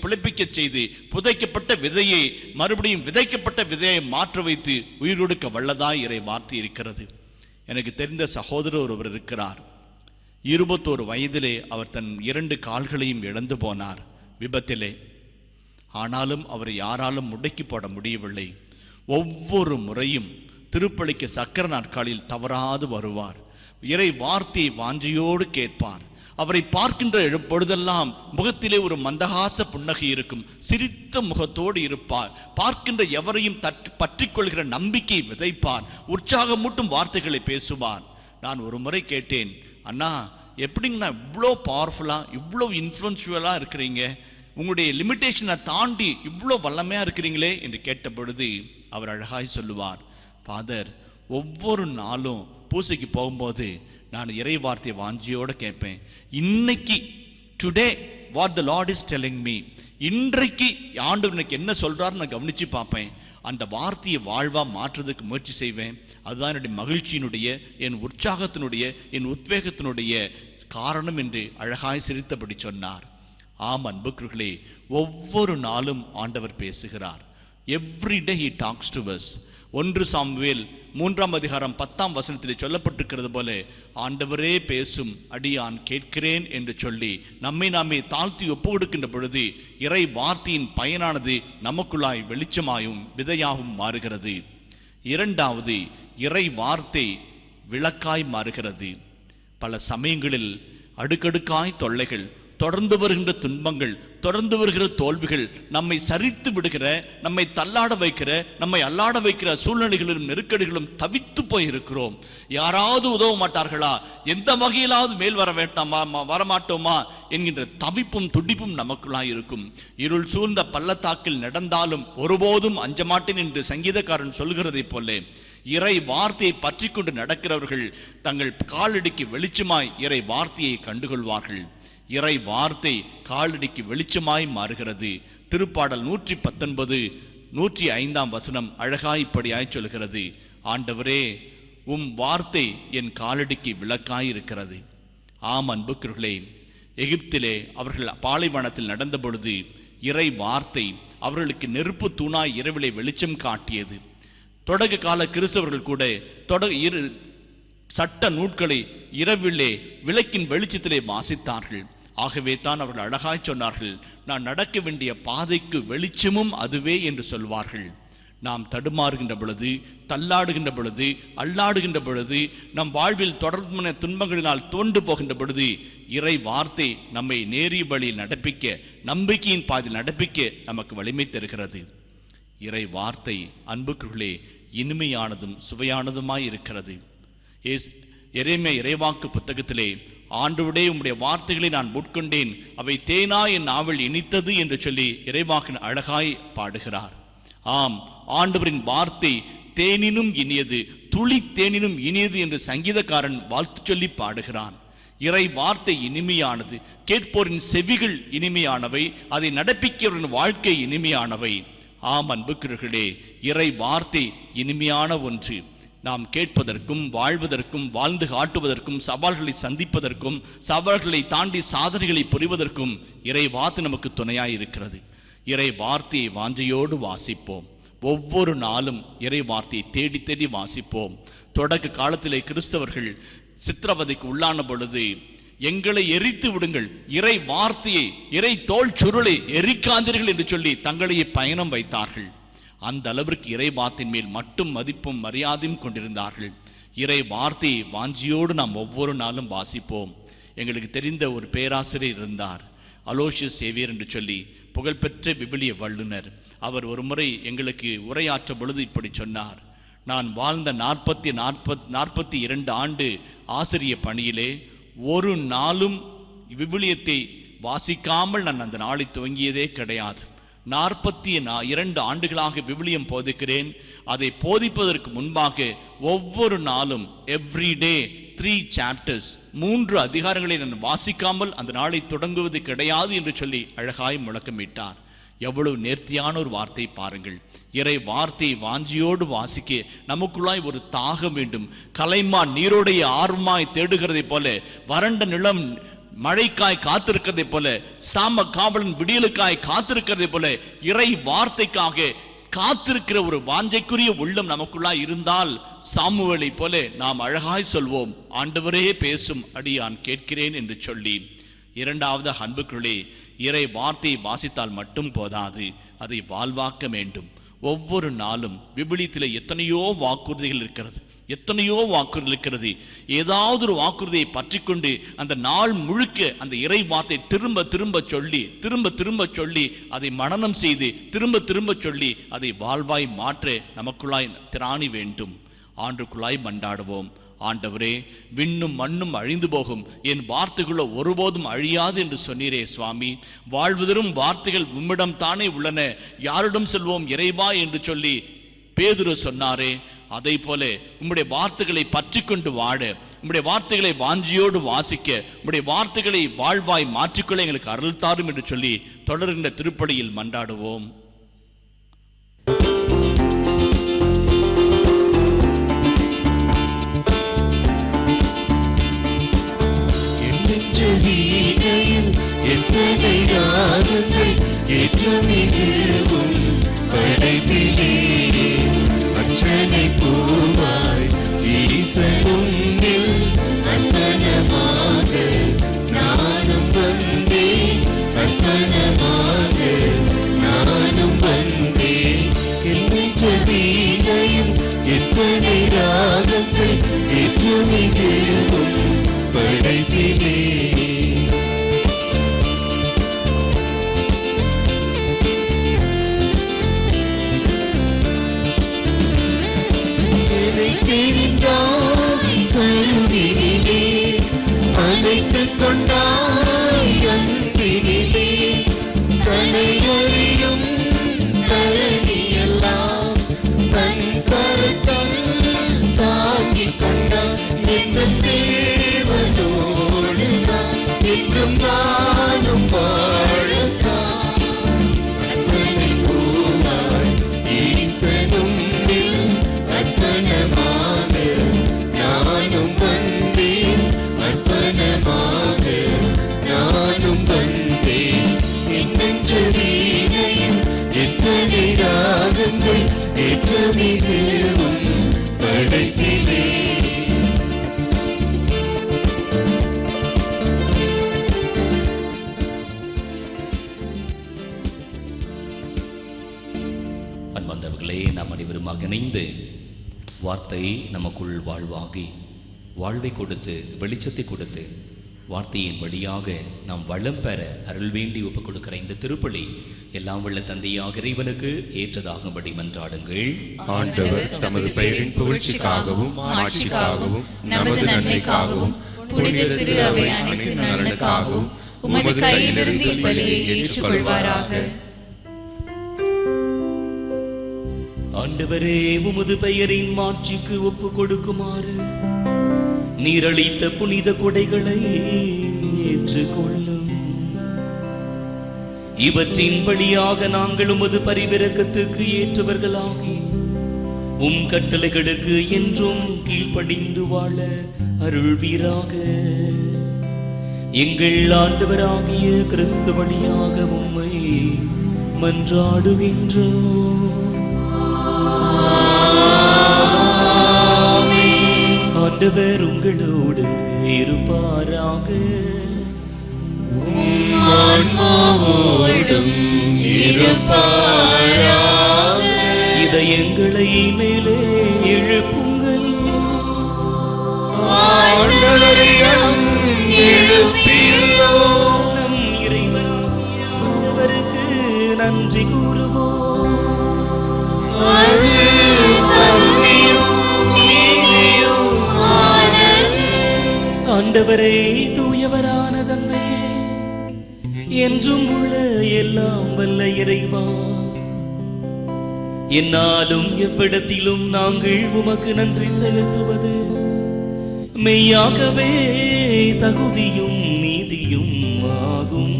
பிழைப்பிக்க செய்து புதைக்கப்பட்ட விதையை மறுபடியும் விதைக்கப்பட்ட விதையை மாற்ற வைத்து உயிர் கொடுக்க வல்லதாய் இறை வார்த்தை இருக்கிறது. எனக்கு தெரிந்த சகோதரர் ஒருவர் இருக்கிறார். 21 வயதிலே அவர் தன் 2 கால்களையும் இழந்து போனார் விபத்திலே. ஆனாலும் அவரை யாராலும் முடக்கி போட முடியவில்லை. ஒவ்வொரு முறையும் திருப்பலிக்கு சக்கர நாட்களில் தவறாது வருவார். இறை வார்த்தையை வாஞ்சையோடு கேட்பார். அவரை பார்க்கின்ற பொழுதெல்லாம் முகத்திலே ஒரு மந்தகாச புன்னகை இருக்கும். சிரித்த முகத்தோடு இருப்பார். பார்க்கின்ற எவரையும் பற்றி கொள்கிற நம்பிக்கை விதைப்பார். உற்சாகமூட்டும் வார்த்தைகளை பேசுவார். நான் ஒரு முறை கேட்டேன், அண்ணா எப்படிங்கண்ணா இவ்வளோ பவர்ஃபுல்லாக இவ்வளோ இன்ஃப்ளூன்ஷுவலாக இருக்கிறீங்க, உங்களுடைய லிமிட்டேஷனை தாண்டி இவ்வளோ வல்லமையாக இருக்கிறீங்களே என்று கேட்ட பொழுது அவர் அழகாய் சொல்லுவார், ஃபாதர் ஒவ்வொரு நாளும் பூசைக்கு போகும்போது நான் இறை வார்த்தையை வாஞ்சியோடு கேட்பேன். இன்னைக்கு today what the Lord is telling me, இன்றைக்கு ஆண்டவர் எனக்கு என்ன சொல்றாரு நான் கவனிச்சு பார்ப்பேன். அந்த வார்த்தையை வாழ்வா மாற்றுறதுக்கு முயற்சி செய்வேன். அதுதான் என்னுடைய மகிழ்ச்சியினுடைய, என் உற்சாகத்தினுடைய, என் உத்வேகத்தினுடைய காரணம் என்று அழகாய் சிரித்தபடி சொன்னார். ஆம் அன்புக்குர்களே, ஒவ்வொரு நாளும் ஆண்டவர் பேசுகிறார். Every day he tax to us. 1 Samuel 3ஆம் அதிகாரம் 10ஆம் வசனத்தில் சொல்லப்பட்டிருக்கிறது போல, ஆண்டவரே பேசும், அடியான் கேட்கிறேன் என்று சொல்லி நம்மை நாமே தாழ்த்தி ஒப்பு கொடுக்கின்ற பொழுது இறை வார்த்தையின் பயனானது நமக்குள்ளாய் வெளிச்சமாயும் விதையாகவும் மாறுகிறது. இரண்டாவது, இறை வார்த்தை விளக்காய் மாறுகிறது. பல சமயங்களில் அடுக்கடுக்காய் தொல்லைகள், தொடர்ந்து வருகின்ற துன்பங்கள், தொடர்ந்து வருகிற தோல்விகள் நம்மை சரித்து விடுகிற, நம்மை தள்ளாட வைக்கிற, நம்மை அல்லாட வைக்கிற சூழ்நிலைகளிலும் நெருக்கடிகளும் தவித்து போயிருக்கிறோம். யாராவது உதவ மாட்டார்களா, எந்த வகையிலாவது மேல் வர வேண்டாமா, வரமாட்டோமா என்கின்ற தவிப்பும் துடிப்பும் நமக்குள்ளாய் இருக்கும். இருள் சூழ்ந்த பள்ளத்தாக்கில் நடந்தாலும் ஒருபோதும் அஞ்ச மாட்டேன் என்று சங்கீதக்காரன் சொல்கிறதை போல, இறை வார்த்தையை பற்றி கொண்டு நடக்கிறவர்கள் தங்கள் காலடிக்கு வெளிச்சமாய் இறை வார்த்தையை கண்டுகொள்வார்கள். இறை வார்த்தை காலடிக்கு வெளிச்சமாய் மாறுகிறது. திருப்பாடல் 119 105ஆம் வசனம் அழகாய் இப்படியாய் சொல்கிறது, ஆண்டவரே உம் வார்த்தை என் காலடிக்கு விளக்காய் இருக்கிறது. ஆம் அன்புக்குரியவர்களே, எகிப்திலே அவர்கள் பாலைவனத்தில் நடந்த பொழுது இறை வார்த்தை அவர்களுக்கு நெருப்பு தூணாய் இரவிலே வெளிச்சம் காட்டியது. தொடக்க கால கிறிஸ்தவர்கள் கூட சட்ட நூட்களை இரவிலே விளக்கின் வெளிச்சத்திலே வாசித்தார்கள். ஆகவே தான் அவர்கள் அழகாய் சொன்னார்கள், நான் நடக்க வேண்டிய பாதைக்கு வெளிச்சமும் அதுவே என்று சொல்வார்கள். நாம் தடுமாறுகின்ற பொழுது, தள்ளாடுகின்ற பொழுது, அல்லாடுகின்ற பொழுது, நம் வாழ்வில் தொடர்பான துன்பங்களினால் தோண்டு போகின்ற பொழுது இறை வார்த்தை நம்மை நேரிய வழியில் நடப்பிக்க, நம்பிக்கையின் பாதையில் நடப்பிக்க நமக்கு வலிமை தருகிறது. இறை வார்த்தை அன்புக்குள்ளே இனிமையானதும் சுவையானதுமாய் இருக்கிறது. எரேமியா இறைவாக்கு புத்தகத்திலே, ஆண்டவரே உம்முடைய வார்த்தைகளை நான் உட்கொண்டேன், அவை தேனா என் நாவில் இனித்தது என்று சொல்லி இறைவாக்கின் அழகாய் பாடுகிறார். ஆம், ஆண்டவரின் வார்த்தை தேனினும் இனியது, துளி தேனினும் இனியது என்று சங்கீதக்காரன் வாழ்த்து சொல்லி பாடுகிறான். இறை வார்த்தை இனிமையானது, கேட்போரின் செவிகள் இனிமையானவை, அதை நடப்பிக்கிறவரின் வாழ்க்கை இனிமையானவை. ஆம் அன்புக்குரியவர்களே, இறை வார்த்தை இனிமையான ஒன்று. நாம் கேட்பதற்கும் வாழ்வதற்கும் வாழ்ந்து காட்டுவதற்கும் சவால்களை சந்திப்பதற்கும் சவால்களை தாண்டி சாதனைகளை புரிவதற்கும் இறை வார்த்தை நமக்கு துணையாய் இருக்கிறது. இறை வார்த்தையை வாஞ்சையோடு வாசிப்போம். ஒவ்வொரு நாளும் இறை வார்த்தையை தேடி தேடி வாசிப்போம். தொடக்க காலத்திலே கிறிஸ்தவர்கள் சித்திரவதைக்கு உள்ளான பொழுது, எங்களை எரித்து விடுங்கள், இறை வார்த்தையை, இறை தோல் சுருளை எரிக்காதீர்கள் என்று சொல்லி தங்களையே பயணம் வைத்தார்கள். அந்த அளவிற்கு இறை வார்த்தையின் மேல் மட்டும் மதிப்பும் மரியாதையும் கொண்டிருந்தார்கள். இறை வார்த்தையை வாஞ்சியோடு நாம் ஒவ்வொரு நாளும் வாசிப்போம். எங்களுக்கு தெரிந்த ஒரு பேராசிரியர் இருந்தார், அலோசியஸ் சேவியர் என்று சொல்லி, புகழ்பெற்ற விவிலிய வல்லுனர். அவர் ஒரு முறை எங்களுக்கு உரையாற்ற பொழுது இப்படி சொன்னார், நான் வாழ்ந்த 42 ஆண்டு ஆசிரிய பணியிலே ஒரு நாளும் விவிலியத்தை வாசிக்காமல் நான் அந்த நாளை துவங்கியதே கிடையாது. 42 ஆண்டுகளாக விவிலியம் போதிக்கிறேன். அதை போதிப்பதற்கு முன்பாக ஒவ்வொரு நாளும் எவ்ரிடே 3 chapters 3 அதிகாரங்களை நான் வாசிக்காமல் அந்த நாளை தொடங்குவது கிடையாது என்று சொல்லி அழகாய் முழக்கமிட்டார். எவ்வளவு நேர்த்தியான ஒரு வார்த்தை பாருங்கள். இறை வார்த்தையை வாஞ்சியோடு வாசிக்க நமக்குள்ளாய் ஒரு தாகம் வேண்டும். கலைமான் நீரோடைய ஆர்வமாய் தேடுகிறதை போல, வறண்ட நிலம் மழைக்காய் காத்திருக்கிறதை போல, சாம காவலன் விடியலுக்காய் காத்திருக்கிறதை போல, இறை வார்த்தைக்காக காத்திருக்கிற ஒரு வாஞ்சைக்குரிய உள்ளம் நமக்குள்ளாய் இருந்தால், சாமுவேலை போல நாம் அழகாய் சொல்வோம், ஆண்டவரே பேசும், அடியான் கேட்கிறேன் என்று சொல்லி. இரண்டாவது அன்புக்குள்ளே, இறை வார்த்தையை வாசித்தால் மட்டும் போதாது, அதை வாழ்வாக்க வேண்டும். ஒவ்வொரு நாளும் விபிலியத்திலே எத்தனையோ வாக்குறுதிகள் இருக்கிறது, எத்தனையோ வாக்குறுதி இருக்கிறது. ஏதாவது ஒரு வாக்குறுதியை பற்றி கொண்டு அந்த நாள் முழுக்க அந்த இறை வார்த்தை திரும்ப திரும்ப சொல்லி அதை மனனம் செய்து திரும்ப சொல்லி அதை வாழ்வாய் மாற்ற நமக்குள்ளாய் திராணி வேண்டும். ஆண்டுக்குள்ளாய் மண்டாடுவோம். ஆண்டவரே, விண்ணும் மண்ணும் அழிந்து போகும், என் வார்த்தைகளோ ஒருபோதும் அழியாது என்று சொன்னீரே சுவாமி. வாழ்வதரும் வார்த்தைகள் உம்மிடம் தானே உள்ளன, யாரிடம் செல்வோம் இறைவா என்று சொல்லி பேதுரு சொன்னாரே, அதை போல உம்முடைய வார்த்தைகளை பற்றி கொண்டு வாழ, உம்முடைய வார்த்தைகளை வாஞ்சியோடு வாசிக்க, உம்முடைய வார்த்தைகளை வாழ்வாய் மாற்றிக்கொள்ள எங்களுக்கு அருள் தாரும் என்று சொல்லி தொடர்கின்ற திருப்பலியில் மன்றாடுவோம். எத்தனை ராகங்கள் ஏற்றமிகவும் படைப்பிலே அர்ச்சனை பூவாய் ஈசனுன்னில் அர்ப்பணமாக நானும் வந்தேன், அர்ப்பணமாக நானும் வந்தேன். என் நெஞ்சவீணையும் எத்தனை ராகங்கள் ஏற்றுமிகவும் படைப்பிலே. கருவினிலே அணைத்துக் கொண்டாய் அன்பினிலே, கனையறியும் கரணியெல்லாம் தன் கருத்தல் தாங்கிக் கொண்டான். எங்கள் தேவனோடு நான் என்றும் நானும் வாழத்தான். அர்ச்சனை பூவாய் ஈசனும் அர்ப்பணமாக நானும் வந்தேன், அர்ப்பணமாக நானும் வந்தேன். என் நெஞ்சவீணையும் எத்தனை ராகங்கள் ஏற்றமிகவும் படைப்பிலே. அன்பார்ந்தவர்களே, நாம் அனைவருமாக இணைந்து வார்த்தை நமக்குள் வாழ்வாகி வாழ்வை கொடுத்து வெளிச்சத்தை கொடுத்து வார்த்தையின் வழியாக நாம் வளம் பெற அருள் வேண்டி ஒப்புக் கொடுக்கிற இந்த திருப்பலி எல்லாம் வல்ல தந்தையாக இறைவனுக்கு ஏற்றதாகும்படி மன்றாடுங்கள். ஆண்டவர் தமது பெயரின் புகழ்ச்சிக்காகவும் ஆட்சிக்காகவும் நமது நன்மைக்காகவும் புனித திரு அவை அனைத்து நலனுக்காகவும் உமது கையிலிருந்து இப்பலியை ஏற்றுக்கொள்வாராக. ஆண்டவரே, உமது பெயரின் மாட்சிக்கு ஒப்பு கொடுக்குமாறு நீரளித்த புனித கொடைகளை ஏற்றுக்கொள்ளும். இவற்றின் வழியாக நாங்கள் உமது பரிவிரக்கத்துக்கு ஏற்றவர்களாகி உம் கட்டளைகளுக்கு என்றும் கீழ்ப்படிந்து வாழ அருள்வீராக. எங்கள் ஆண்டவராகிய கிறிஸ்து வழியாக உம்மை மன்றாடுகின்றோம். ஆண்டவர் உங்களோடு இருப்பாராக. ஆன்மாவோடும் இருப்பாராக. இதயங்களை மேலே எழுப்புங்கள். ஆண்டவரிடம் எழுப்பியுள்ளோம். நம் இறைவனாகிய ஆண்டவருக்கு நன்றி கூறுவோம். அது தகுதியும் ஆண்டவரே, தூயவரான தந்தையே, என்றும் உள்ள எல்லாம் வல்ல இறைவா, என்னாலும் எவ்விடத்திலும் நாங்கள் உமக்கு நன்றி செலுத்துவது மெய்யாகவே தகுதியும் நீதியும் ஆகும்.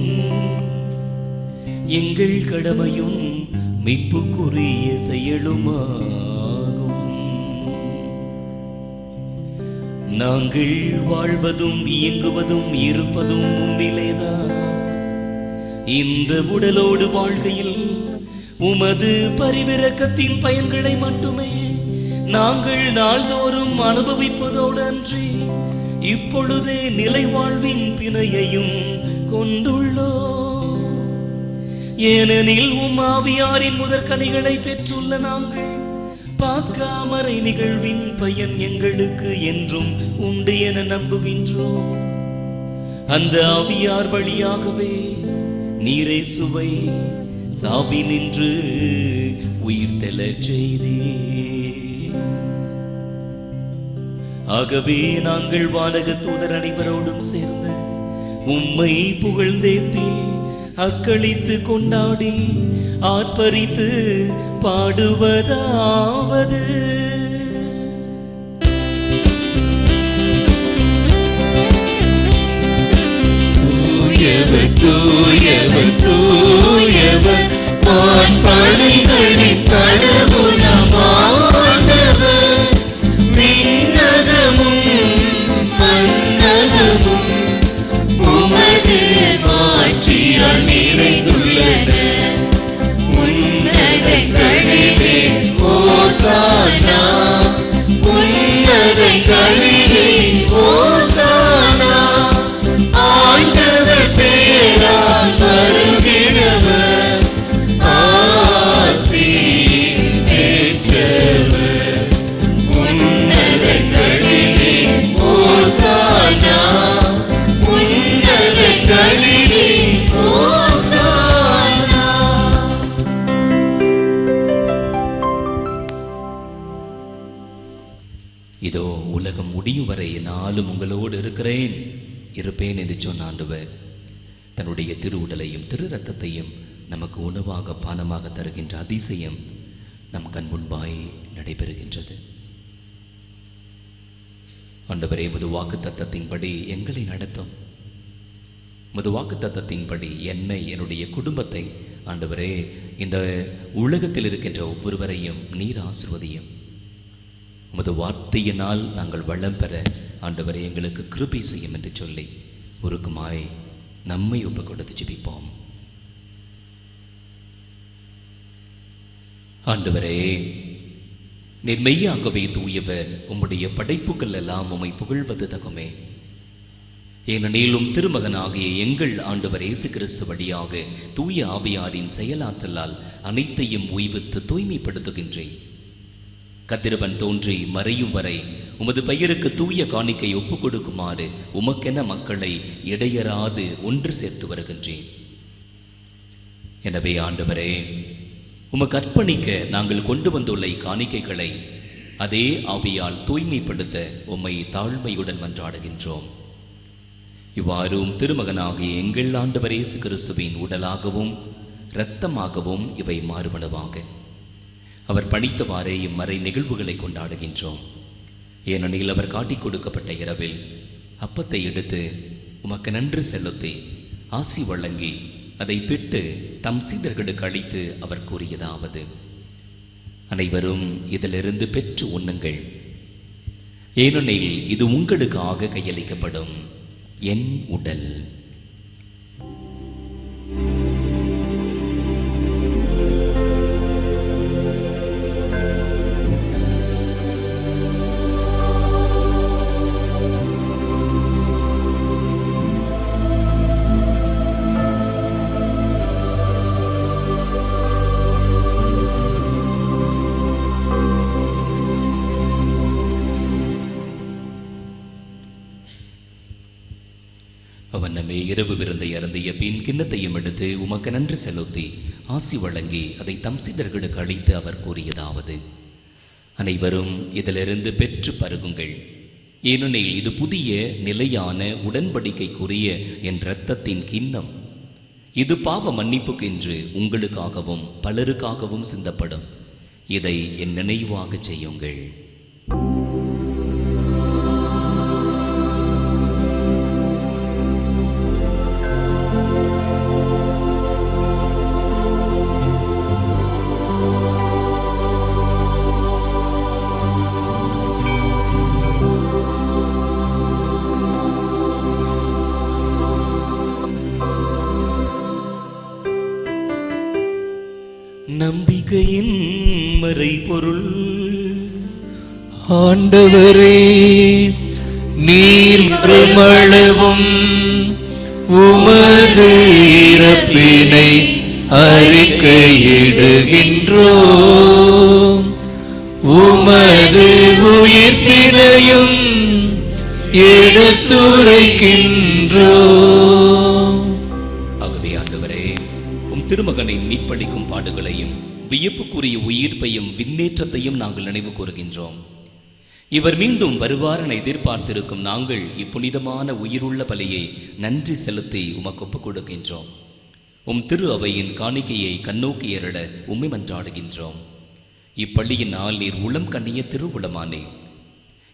எங்கள் கடமையும் மீட்புக்குரிய செயலுமாகும். நாங்கள் வாழ்வதும் இயங்குவதும் இருப்பதும் உம்மிலேதான். இந்த உடலோடு வாழ்கையில் உமது பரிவிரக்கத்தின் பயன்களை மட்டுமே நாங்கள் நாள்தோறும் அனுபவிப்பதோடு அன்றி இப்பொழுதே நிலை வாழ்வின் பிணையையும் கொண்டுள்ளோம். ஏனெனில் உம் ஆவியாரின் முதற்கனிகளை பெற்றுள்ள நாங்கள் பாஸ்கா மறை நிகழ்வின் பயன் எங்களுக்கு என்றும் உண்டு என நம்புகின்றோம். அந்த ஆவியார் வழியாகவே நீரே சுவை சாவி நின்று உயிர் தெளச் செய்தே. ஆகவே நாங்கள் வானக தூதர் அனைவரோடும் சேர்ந்து உம்மை புகழ்ந்தேத்தி அக்களித்து கொண்டாடி ஆர்ப்பரித்து பாடுவதாவது. தூயவர் தூயவர் தூயவர் வான்படைகளின் கடவுளமானவர். விண்ணகமும் மண்ணகமும் உமது மாட்சியால் நிறைந்துள்ளன. உன்னதங்களிலே ஓசானா. உங்களோடு இருக்கிறேன், இருப்பேன் என்று சொன்ன ஆண்டவர் தன்னுடைய திரு உடலையும் திரு ரத்தத்தையும் நமக்கு உணவாக பானமாக தருகின்ற அதிசயம் நம் கண் முன்பாய் நடைபெறுகின்றது. ஆண்டவரே, முது வாக்கு தத்தத்தின்படி எங்களை நடத்தும். முது வாக்கு தத்தத்தின்படி என்னை, என்னுடைய குடும்பத்தை, ஆண்டவரே, இந்த உலகத்தில் இருக்கின்ற ஒவ்வொருவரையும் நீர் ஆசீர்வதியும். உமது வார்த்தையினால் நாங்கள் வளம் பெற ஆண்டவரே எங்களுக்கு கிருபை செய்யும் என்று சொல்லி உருக்குமாய் நம்மை ஒப்புக் கொடுத்து ஜெபிப்போம். ஆண்டவரே, நீர் மெய்யாகவே தூயவர், உம்முடைய படைப்புகள் எல்லாம் உம்மை புகழ்வது தகுமே. ஏனெனிலும் திருமகனாகிய எங்கள் ஆண்டவர் இயேசு கிறிஸ்து வழியாக தூய ஆவியாரின் செயலாற்றலால் அனைத்தையும் உய்வித்து தூய்மைப்படுத்துகின்றேன். கதிரவன் தோன்றி மறையும் வரை உமது பெயருக்கு தூய காணிக்கை ஒப்புக் கொடுக்குமாறு உமக்கென மக்களை இடையராது ஒன்று சேர்த்து வருகின்றேன். எனவே ஆண்டவரே, உமக்கு அர்ப்பணிக்க நாங்கள் கொண்டு வந்துள்ள காணிக்கைகளை அதே ஆவியால் தூய்மைப்படுத்த உம்மை தாழ்மையுடன் மன்றாடுகின்றோம். இவ்வாறும் திருமகனாகிய எங்கள் ஆண்டவர் இயேசு கிறிஸ்துவின் உடலாகவும் இரத்தமாகவும் இவை மாறுபனவாக அவர் பணித்தவாறே இம்மறை நிகழ்வுகளை கொண்டாடுகின்றோம். ஏனெனில் அவர் காட்டிக் கொடுக்கப்பட்ட இரவில் அப்பத்தை எடுத்து உமக்கு நன்றி செலுத்தி ஆசி வழங்கி அதை பிட்டு தம் சீடர்களுக்கு அளித்து அவர் கூறியதாவது: அனைவரும் இதிலிருந்து பெற்று உண்ணுங்கள், ஏனெனில் இது உங்களுக்காக கையளிக்கப்படும் என் உடல். அவன் நம்மை இரவு விருந்தை அருந்திய பின் கிண்ணத்தையும் எடுத்து உமக்கு நன்றி செலுத்தி ஆசி வழங்கி அதை தம் சீடர்களுக்கு அளித்து அவர் கூறியதாவது: அனைவரும் இதிலிருந்து பெற்று பருகுங்கள், ஏனெனில் இது புதிய நிலையான உடன்படிக்கைக்குரிய என் இரத்தத்தின் கிண்ணம். இது பாவ மன்னிப்புக்கென்று உங்களுக்காகவும் பலருக்காகவும் சிந்தப்படும். இதை என் நினைவாக செய்யுங்கள். நம்பிக்கையின் மறைபொருள். ஆண்டவரே, நீர் பெருமளவும் உமது இறப்பினை அறிக்கையிடுகின்றோம், உமது உயிர்ப்பினையும் எடுத்துரைக்கின்றோம். ஆகவே ஆண்டவரே, உம் திருமகனின் மீட்பளிக்கும் பாடுகளையும் வியப்புக்குரிய உயிர்ப்பையும் விண்ணேற்றத்தையும் நாங்கள் நினைவு கூறுகின்றோம். இவர் மீண்டும் வருவார் என எதிர்பார்த்திருக்கும் நாங்கள் இப்புனிதமான உயிருள்ள பலியை நன்றி செலுத்தி உமக்கு ஒப்புக் கொடுக்கின்றோம். உம் திரு அவையின் காணிக்கையை கண்ணோக்கி ஏறிட உம்மை மன்றாடுகின்றோம். இப்பள்ளியினால் நீர் உளம் கண்ணிய திருவுளமானே,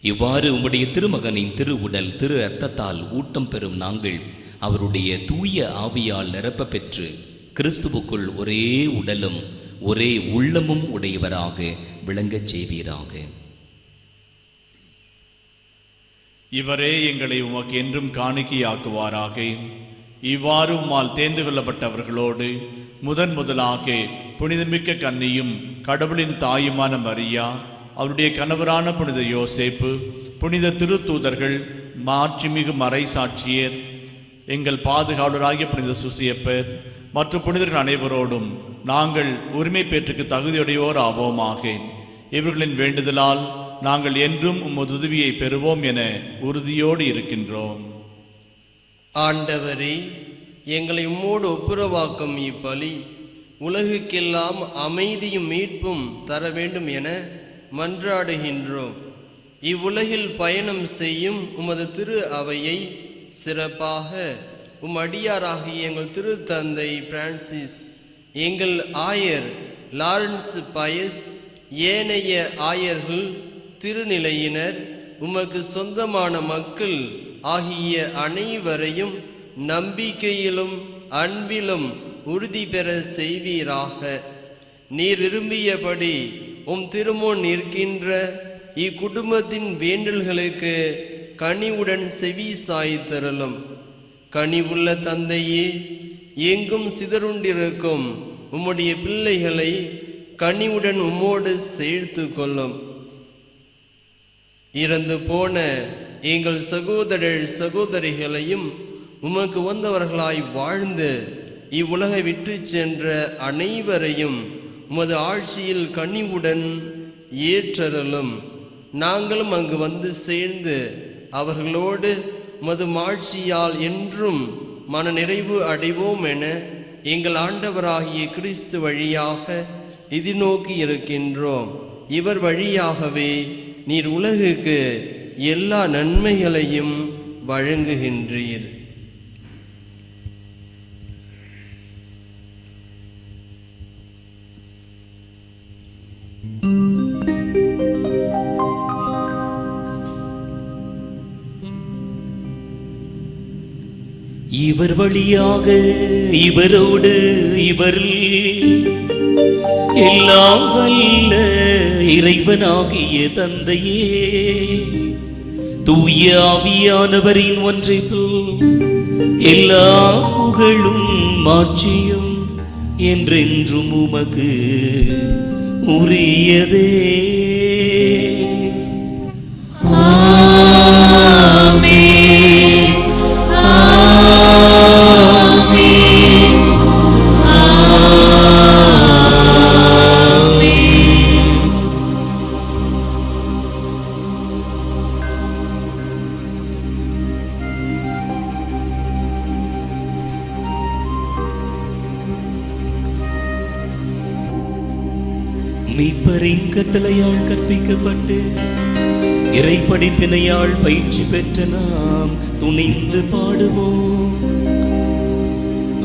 இவ்வாறு உம்முடைய திருமகனின் திரு உடல் திரு இரத்தத்தால் ஊட்டம் பெறும் நாங்கள் அவருடைய தூய ஆவியால் நிரப்ப பெற்று கிறிஸ்துவுக்குள் ஒரே உடலும் ஒரே உள்ளமும் உடையவராக விளங்கச் செய்வீராக. இவரே எங்களை உமக்கு என்றும் காணிக்கையாக்குவாராக. இவ்வாறு உம்மால் தேர்ந்து கொள்ளப்பட்டவர்களோடு முதலாக புனிதமிக்க கன்னியும் கடவுளின் தாயுமான மரியா, அவருடைய கணவரான புனித யோசேப்பு, புனித திருத்தூதர்கள், மாட்சிமிகு மறை சாட்சியர், எங்கள் பாதுகாவலராகிய புனித சுசியப்பர் மற்றும் புனிதர்கள் அனைவரோடும் நாங்கள் உரிமை பேற்றுக்கு தகுதியுடையோர் ஆவோமாக. இவர்களின் வேண்டுதலால் நாங்கள் என்றும் உமது உதவியை பெறுவோம் என உறுதியோடு இருக்கின்றோம். ஆண்டவரே, எங்களை உம்மோடு ஒப்புரவாக்கும் இப்பலி உலகுக்கெல்லாம் அமைதியும் மீட்பும் தர வேண்டும் என மன்றாடுகின்றோம். இவ்வுலகில் பயணம் செய்யும் உமது திரு அவையை சிறப்பாக அடியாராகிய எங்கள் திரு தந்தை பிரான்சிஸ், எங்கள் ஆயர் லாரன்ஸ் பயஸ், ஏனைய ஆயர்கள், திருநிலையினர், உமக்கு சொந்தமான மக்கள் ஆகிய அனைவரையும் நம்பிக்கையிலும் அன்பிலும் உறுதி பெற செய்வீராக. நீர் விரும்பியபடி திருமுன் நிற்கின்ற இக்குடும்பத்தின் வேண்டல்களுக்கு கனிவுடன் செவி சாய்த்தருளும். கனிவுள்ள தந்தையே, எங்கும் சிதறுண்டிருக்கும் உம்முடைய பிள்ளைகளை கனிவுடன் உம்மோடு சேர்த்து கொள்ளும். இறந்து போன எங்கள் சகோதரர் சகோதரிகளையும் உமக்கு வந்தவர்களாய் வாழ்ந்து இவ்வுலகை விட்டு சென்ற அனைவரையும் உமது ஆட்சியில் கனிவுடன் ஏற்றருளும். நாங்களும் அங்கு வந்து சேர்ந்து அவர்களோடு உமது ஆட்சியால் என்றும் மன நிறைவு அடைவோம் என எங்கள் ஆண்டவராகிய கிறிஸ்து வழியாக எதிர்நோக்கி இருக்கின்றோம். இவர் வழியாகவே நீர் உலகுக்கு எல்லா நன்மைகளையும் வழங்குகின்றீர். இவர் வழியாக இவரோடு இவரில் எல்லாம் வல்ல இறைவனாகிய தந்தையே, தூய ஆவியானவரின் ஒன்றைப்பு எல்லா புகழும் மாட்சியும் என்றென்றும் உமக்கு உரியதே. மீட்பரின் கட்டளையால் கற்பிக்கப்பட்டு இறை படிப்பினையால் பயிற்சி பெற்ற நாம் துணிந்து பாடுவோம்.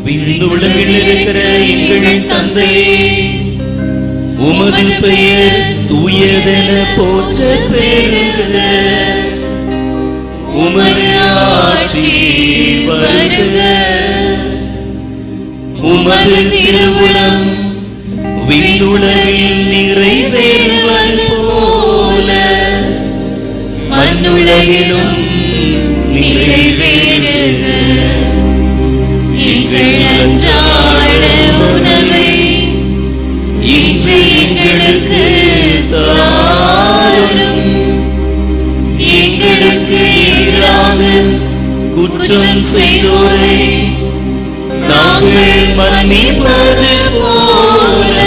விண்ணுலகில் இருக்கிற எங்கள் தந்தையே, உமது பெயர் தூயதென போற்ற பெறுக. உமது ஆட்சி வருக. உமது திருவுளம் விண்ணுலகில் நிறைவேறுவது போல மண்ணுலகிலும் நிறைவேறுக. எங்கள் அன்றாட உணவை இன்று எங்களுக்கு தாரும். எங்களுக்கு எதிராக குற்றம் செய்தோரை நாங்கள் மன்னிப்பது போல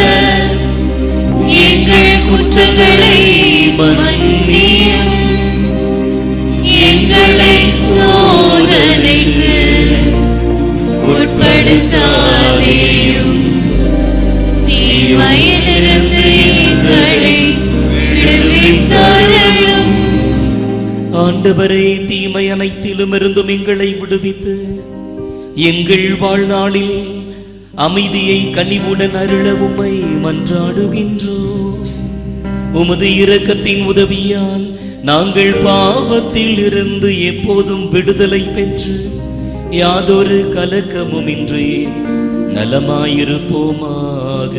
எங்கள் குற்றங்களை மன்னியும். எங்களை சோதனைக்கு உட்படுத்தாதேயும், தீமையிலிருந்து எங்களை விடுவித்தருளும். ஆண்டவரே, தீமை அனைத்திலும் இருந்தும் எங்களை விடுவித்து எங்கள் வாழ்நாளில் அமைதியை கனிவுடன் அருள உம்மை மன்றாடுகின்றோம். உமது இரக்கத்தின் உதவியால் நாங்கள் பாவத்தில் இருந்து எப்போதும் விடுதலை பெற்று யாதொரு கலக்கமும் இன்றி நலமாயிருப்போமாக.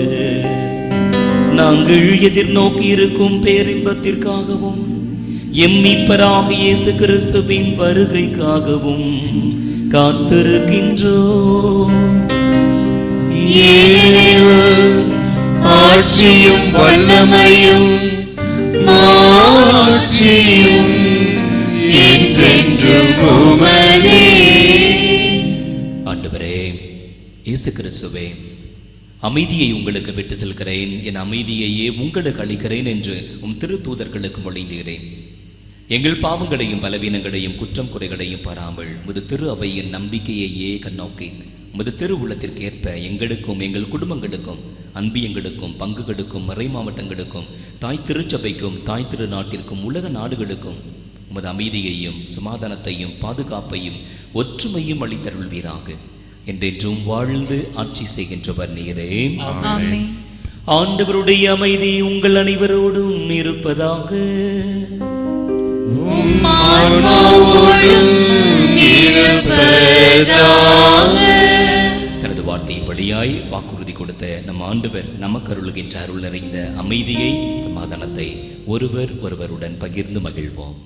நாங்கள் எதிர்நோக்கி இருக்கும் பேரின்பத்திற்காகவும் எம் மீட்பராகிய இயேசு கிறிஸ்துவின் வருகைக்காகவும் காத்திருக்கின்றோம். ஆட்சியும் வல்லமையும் மாட்சியும் என்றென்றும் உமதே. ஆண்டவரே இயேசு கிறிஸ்துவே, அமைதியை உங்களுக்கு விட்டு செல்கிறேன், என் அமைதியையே உங்களுக்கு அளிக்கிறேன் என்று திருத்தூதர்களுக்கு மொழிந்தீரேன். எங்கள் பாவங்களையும் பலவீனங்களையும் குற்றம் குறைகளையும் பாராமல் முது திரு அவையின் நம்பிக்கையையே கண்ணோக்கி உமது திருவுள்ளத்திற்கு ஏற்ப எங்களுக்கும் எங்கள் குடும்பங்களுக்கும் அன்பியங்களுக்கும் பங்குகளுக்கும் மறை மாவட்டங்களுக்கும் தாய் திருச்சபைக்கும் தாய் திரு நாட்டிற்கும் உலக நாடுகளுக்கும் உமது அமைதியையும் சமாதானத்தையும் பாதுகாப்பையும் ஒற்றுமையும் அளித்தருள்வீராக. என்றென்றும் வாழ்ந்து ஆட்சி செய்கின்றவர் நீரே. ஆமென். ஆண்டவருடைய அமைதி உங்கள் அனைவரோடும் இருப்பதாக. ஆன்மாவோடும் இருப்பதாக. தனது வார்த்தையின் வழியாய் வாக்குறுதி கொடுத்த நம் ஆண்டவர் நமக்கு அருளுகின்ற அருள் நிறைந்த அமைதியை சமாதானத்தை ஒருவருடன் பகிர்ந்து மகிழ்வோம்.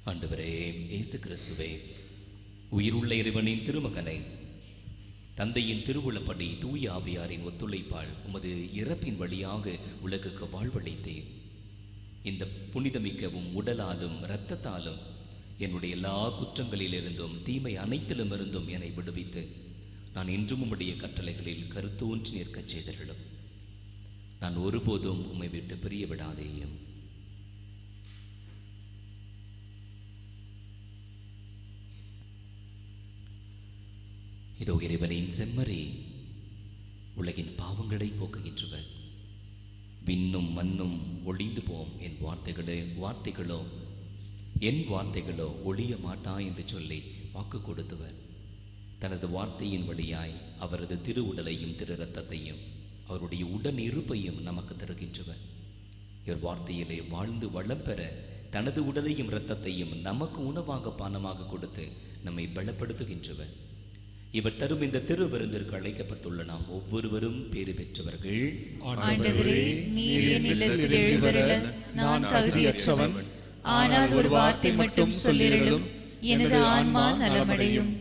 ஆண்டவரே இயேசு கிறிஸ்துவே, உயிருள்ள இறைவனின் திருமகனை தந்தையின் திருவுளப்படி தூய ஆவியாரின் ஒத்துழைப்பால் உமது இறப்பின் வழியாக உலகுக்கு வாழ்வளித்தேன். இந்த புனிதமிக்கவும் உடலாலும் இரத்தத்தாலும் என்னுடைய எல்லா குற்றங்களிலிருந்தும் தீமை அனைத்திலும் இருந்தும் என்னை விடுவித்து நான் என்றும் உம்முடைய கட்டளைகளில் கருத்தூன்றி நிற்கச் செய்தருளும். நான் ஒருபோதும் உம்மை விட்டு பிரிய விடாதேயும். இதோ இறைவனின் செம்மறி, உலகின் பாவங்களை போக்குகின்றவர். விண்ணும் மண்ணும் ஒளிந்து போம், என் வார்த்தைகளோ ஒளிய மாட்டா என்று சொல்லி வாக்கு கொடுத்தவர். தனது வார்த்தையின் வழியாய் அவரது திரு உடலையும் திரு இரத்தத்தையும் அவருடைய உடன் இருப்பையும் நமக்கு தருகின்றவர். இவர் வார்த்தையிலே வாழ்ந்து வளம் பெற தனது உடலையும் இரத்தத்தையும் நமக்கு உணவாக பானமாக கொடுத்து நம்மை பலப்படுத்துகின்றவர். இவர் தரும் இந்த திரு விருந்திற்கு அழைக்கப்பட்டுள்ள நாம் ஒவ்வொருவரும் பேறு பெற்றவர்கள். ஆண்டவரே, நீர் என் இல்லத்தில் எழுந்தருள நான் தகுதியற்றவன். ஆனால் ஒரு வார்த்தை மட்டும் சொல்லிரலும், எனது ஆன்மா நலமடையும்.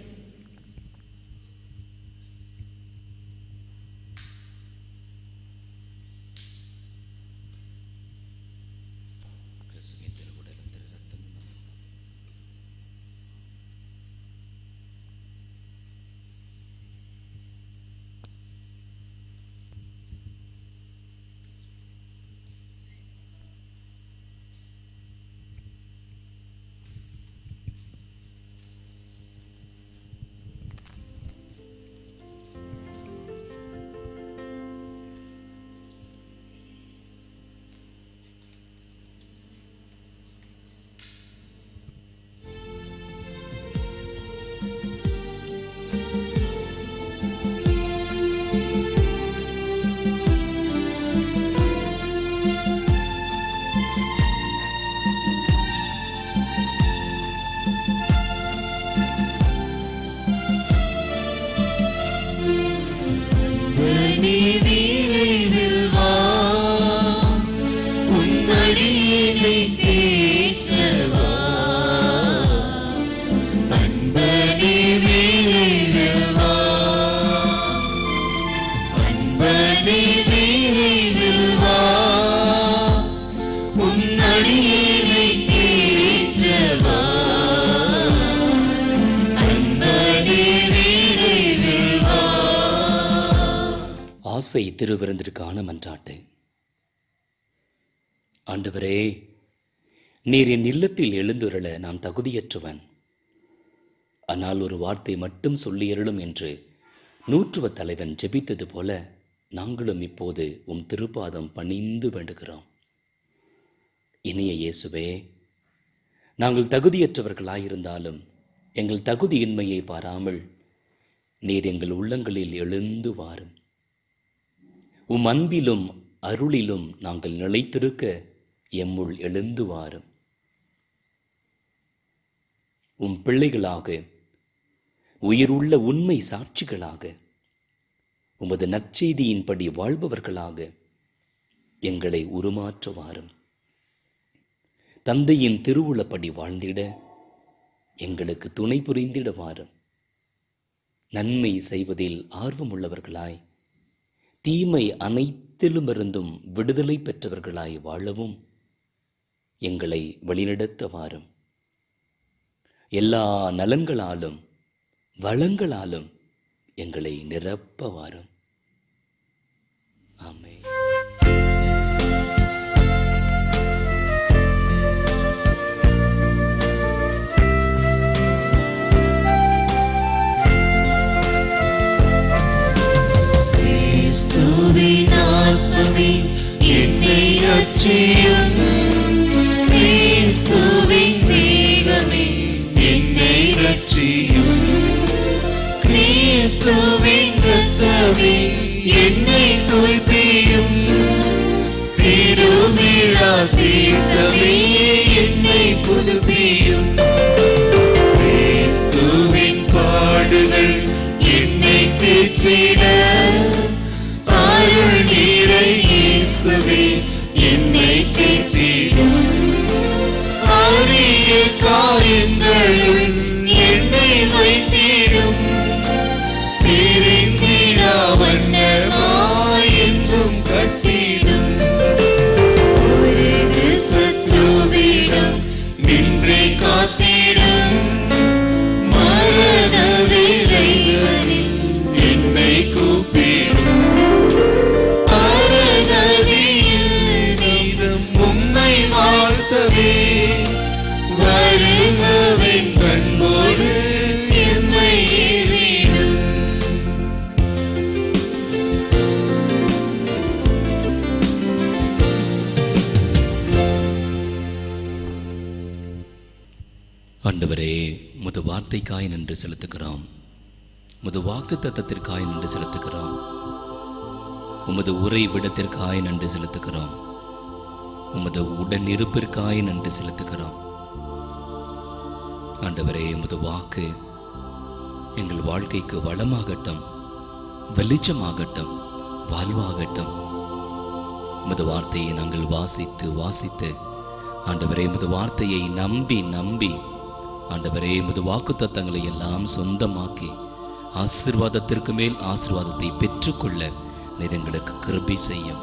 ஆசை திருவிருந்திற்கான மன்றாட்டு. ஆண்டவரே, நீர் என் இல்லத்தில் எழுந்துருள நான் தகுதியற்றவன். ஆனால் ஒரு வார்த்தை மட்டும் சொல்லியருளும் என்று நூற்றுவ தலைவன் ஜெபித்தது போல நாங்களும் இப்போது உம் திருப்பாதம் பணிந்து வேண்டுகிறோம். இனிய இயேசுவே, நாங்கள் தகுதியற்றவர்களாயிருந்தாலும் எங்கள் தகுதியின்மையை பாராமல் நீர் எங்கள் உள்ளங்களில் எழுந்து வாரும். உம் அன்பிலும் அருளிலும் நாங்கள் நிலைத்திருக்க எம்முள் எழுந்து வாரும். உம் பிள்ளைகளாக, உயிருள்ள உண்மை சாட்சிகளாக, உமது நற்செய்தியின்படி வாழ்பவர்களாக எங்களை உருமாற்ற வாரும். தந்தையின் திருவுளப்படி வாழ்ந்திட எங்களுக்கு துணை புரிந்திட வாரும். நன்மை செய்வதில் ஆர்வமுள்ளவர்களாய், தீமை அனைத்திலுமிருந்தும் விடுதலை பெற்றவர்களாய் வாழவும் எங்களை வழிநடத்த வாரும். எல்லா நலன்களாலும் வளங்களாலும் எங்களை நிரப்ப வாரும். ஆமென். ஆத்மமே என்னை அச்சியும், கிறிஸ்துவின் வேகமே என்னை ரட்சியும், கிறிஸ்துவின் இரத்தமே என்னை தூய்ப்பியும், திருவிழா தீர்த்தமே என்னை புதுப்பியும், கிறிஸ்துவின் பாடுகள் என்னை தேற்றிட, அருள் நீரை இயேசுவே என்னை தேற்றிடும், அரிய காயங்களுள் என்னை வைத்திடும், பிரிந்திடா வண்ணமாய் என்றும் கட்டிடும், ஒரு சத்ருவிடம் நின்றே காத்திடும், மரண வேளைகளில் என்னை கூப்பிடும், உம்மை வாழ்த்தவே வருகவின் பண்போடு எம்மை ஏறிடும். ஆண்டவரே, முது வார்த்தைக்காய் நன்றி செலுத்துகிறோம். முது வாக்கு தத்தத்திற்காய் நன்றி செலுத்துகிறோம். உமது உரை விடத்திற்காய் நன்றி செலுத்துகிறோம். உமது உடன் இருப்பிற்காய் நன்றி செலுத்துகிறோம். ஆண்டவரே, உமது வாக்கு எங்கள் வாழ்க்கைக்கு வளமாகட்டும், வெளிச்சமாகட்டும், வாழ்வாகட்டும். உமது வார்த்தையை நாங்கள் வாசித்து வாசித்து ஆண்டவரே, உமது வார்த்தையை நம்பி நம்பி ஆண்டவரே, உமது வாக்கு தத்தங்களை எல்லாம் சொந்தமாக்கி ஆசீர்வாதத்திற்கு மேல் ஆசீர்வாதத்தை பெற்றுக்கொள்ள நீர் எங்களுக்கு கிருபை செய்யும்.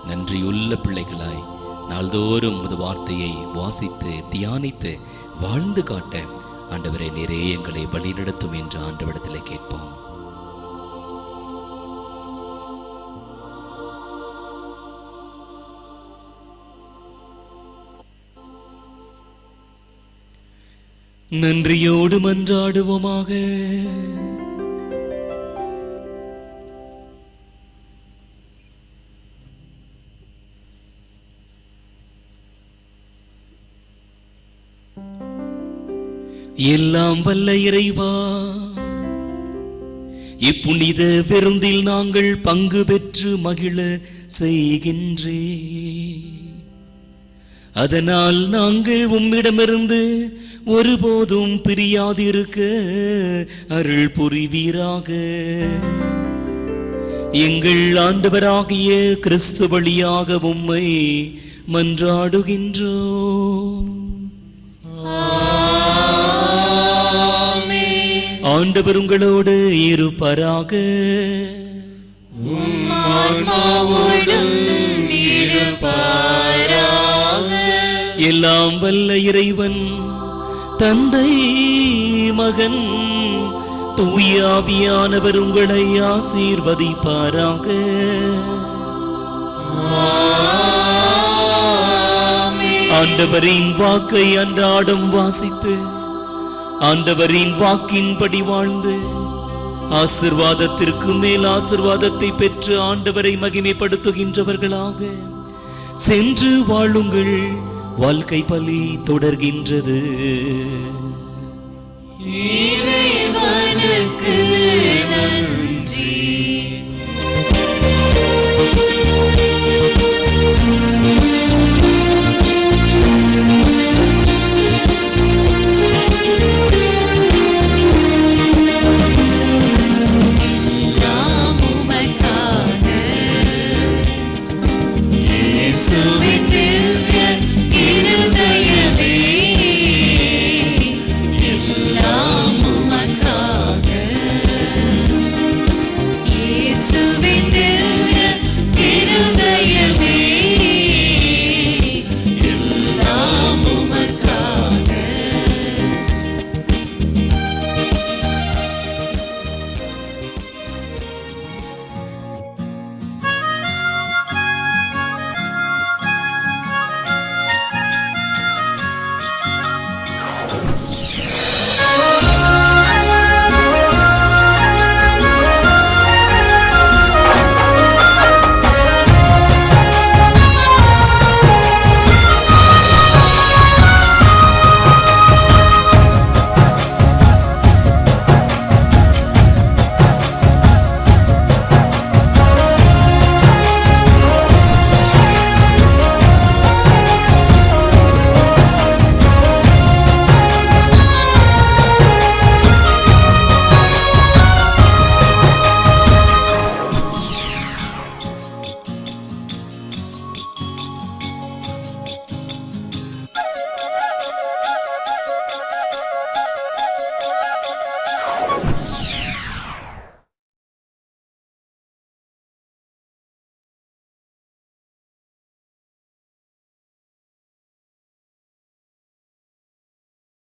நன்றியுள்ள பிள்ளைகளாய் நாள்தோறும் உமது வார்த்தையை வாசித்து தியானித்து வாழ்ந்து காட்ட ஆண்டவரே நீரே எங்களை வழிநடத்தும் என்று ஆண்டவரிடத்தில் கேட்போம். நன்றியோடு மன்றாடுவோமாக. எல்லாம் வல்ல இறைவா, இப்புனித விருந்தில் நாங்கள் பங்கு பெற்று மகிழ செய்கின்றே. அதனால் நாங்கள் உம்மிடமிருந்து ஒருபோதும் பிரியாதிருக்க அருள் புரிவீராக. எங்கள் ஆண்டவராகிய கிறிஸ்து வழியாக உம்மை மன்றாடுகின்றோம். ஆண்டவர் உங்களோடு இருப்பாராக. எல்லாம் வல்ல இறைவன் தந்தை மகன் தூய ஆவியானவர் உங்களை ஆசீர்வதிப்பாராக. ஆண்டவரின் வாக்கை அன்றாடம் வாசித்து ஆண்டவரின் வாக்கின்படி வாழ்ந்து ஆசிர்வாதத்திற்கு மேல் ஆசிர்வாதத்தை பெற்று ஆண்டவரை மகிமைப்படுத்துகின்றவர்களாக சென்று வாழுங்கள். வாழ்க்கை பலி தொடர்கின்றது. இறைவனுக்கு நன்றி.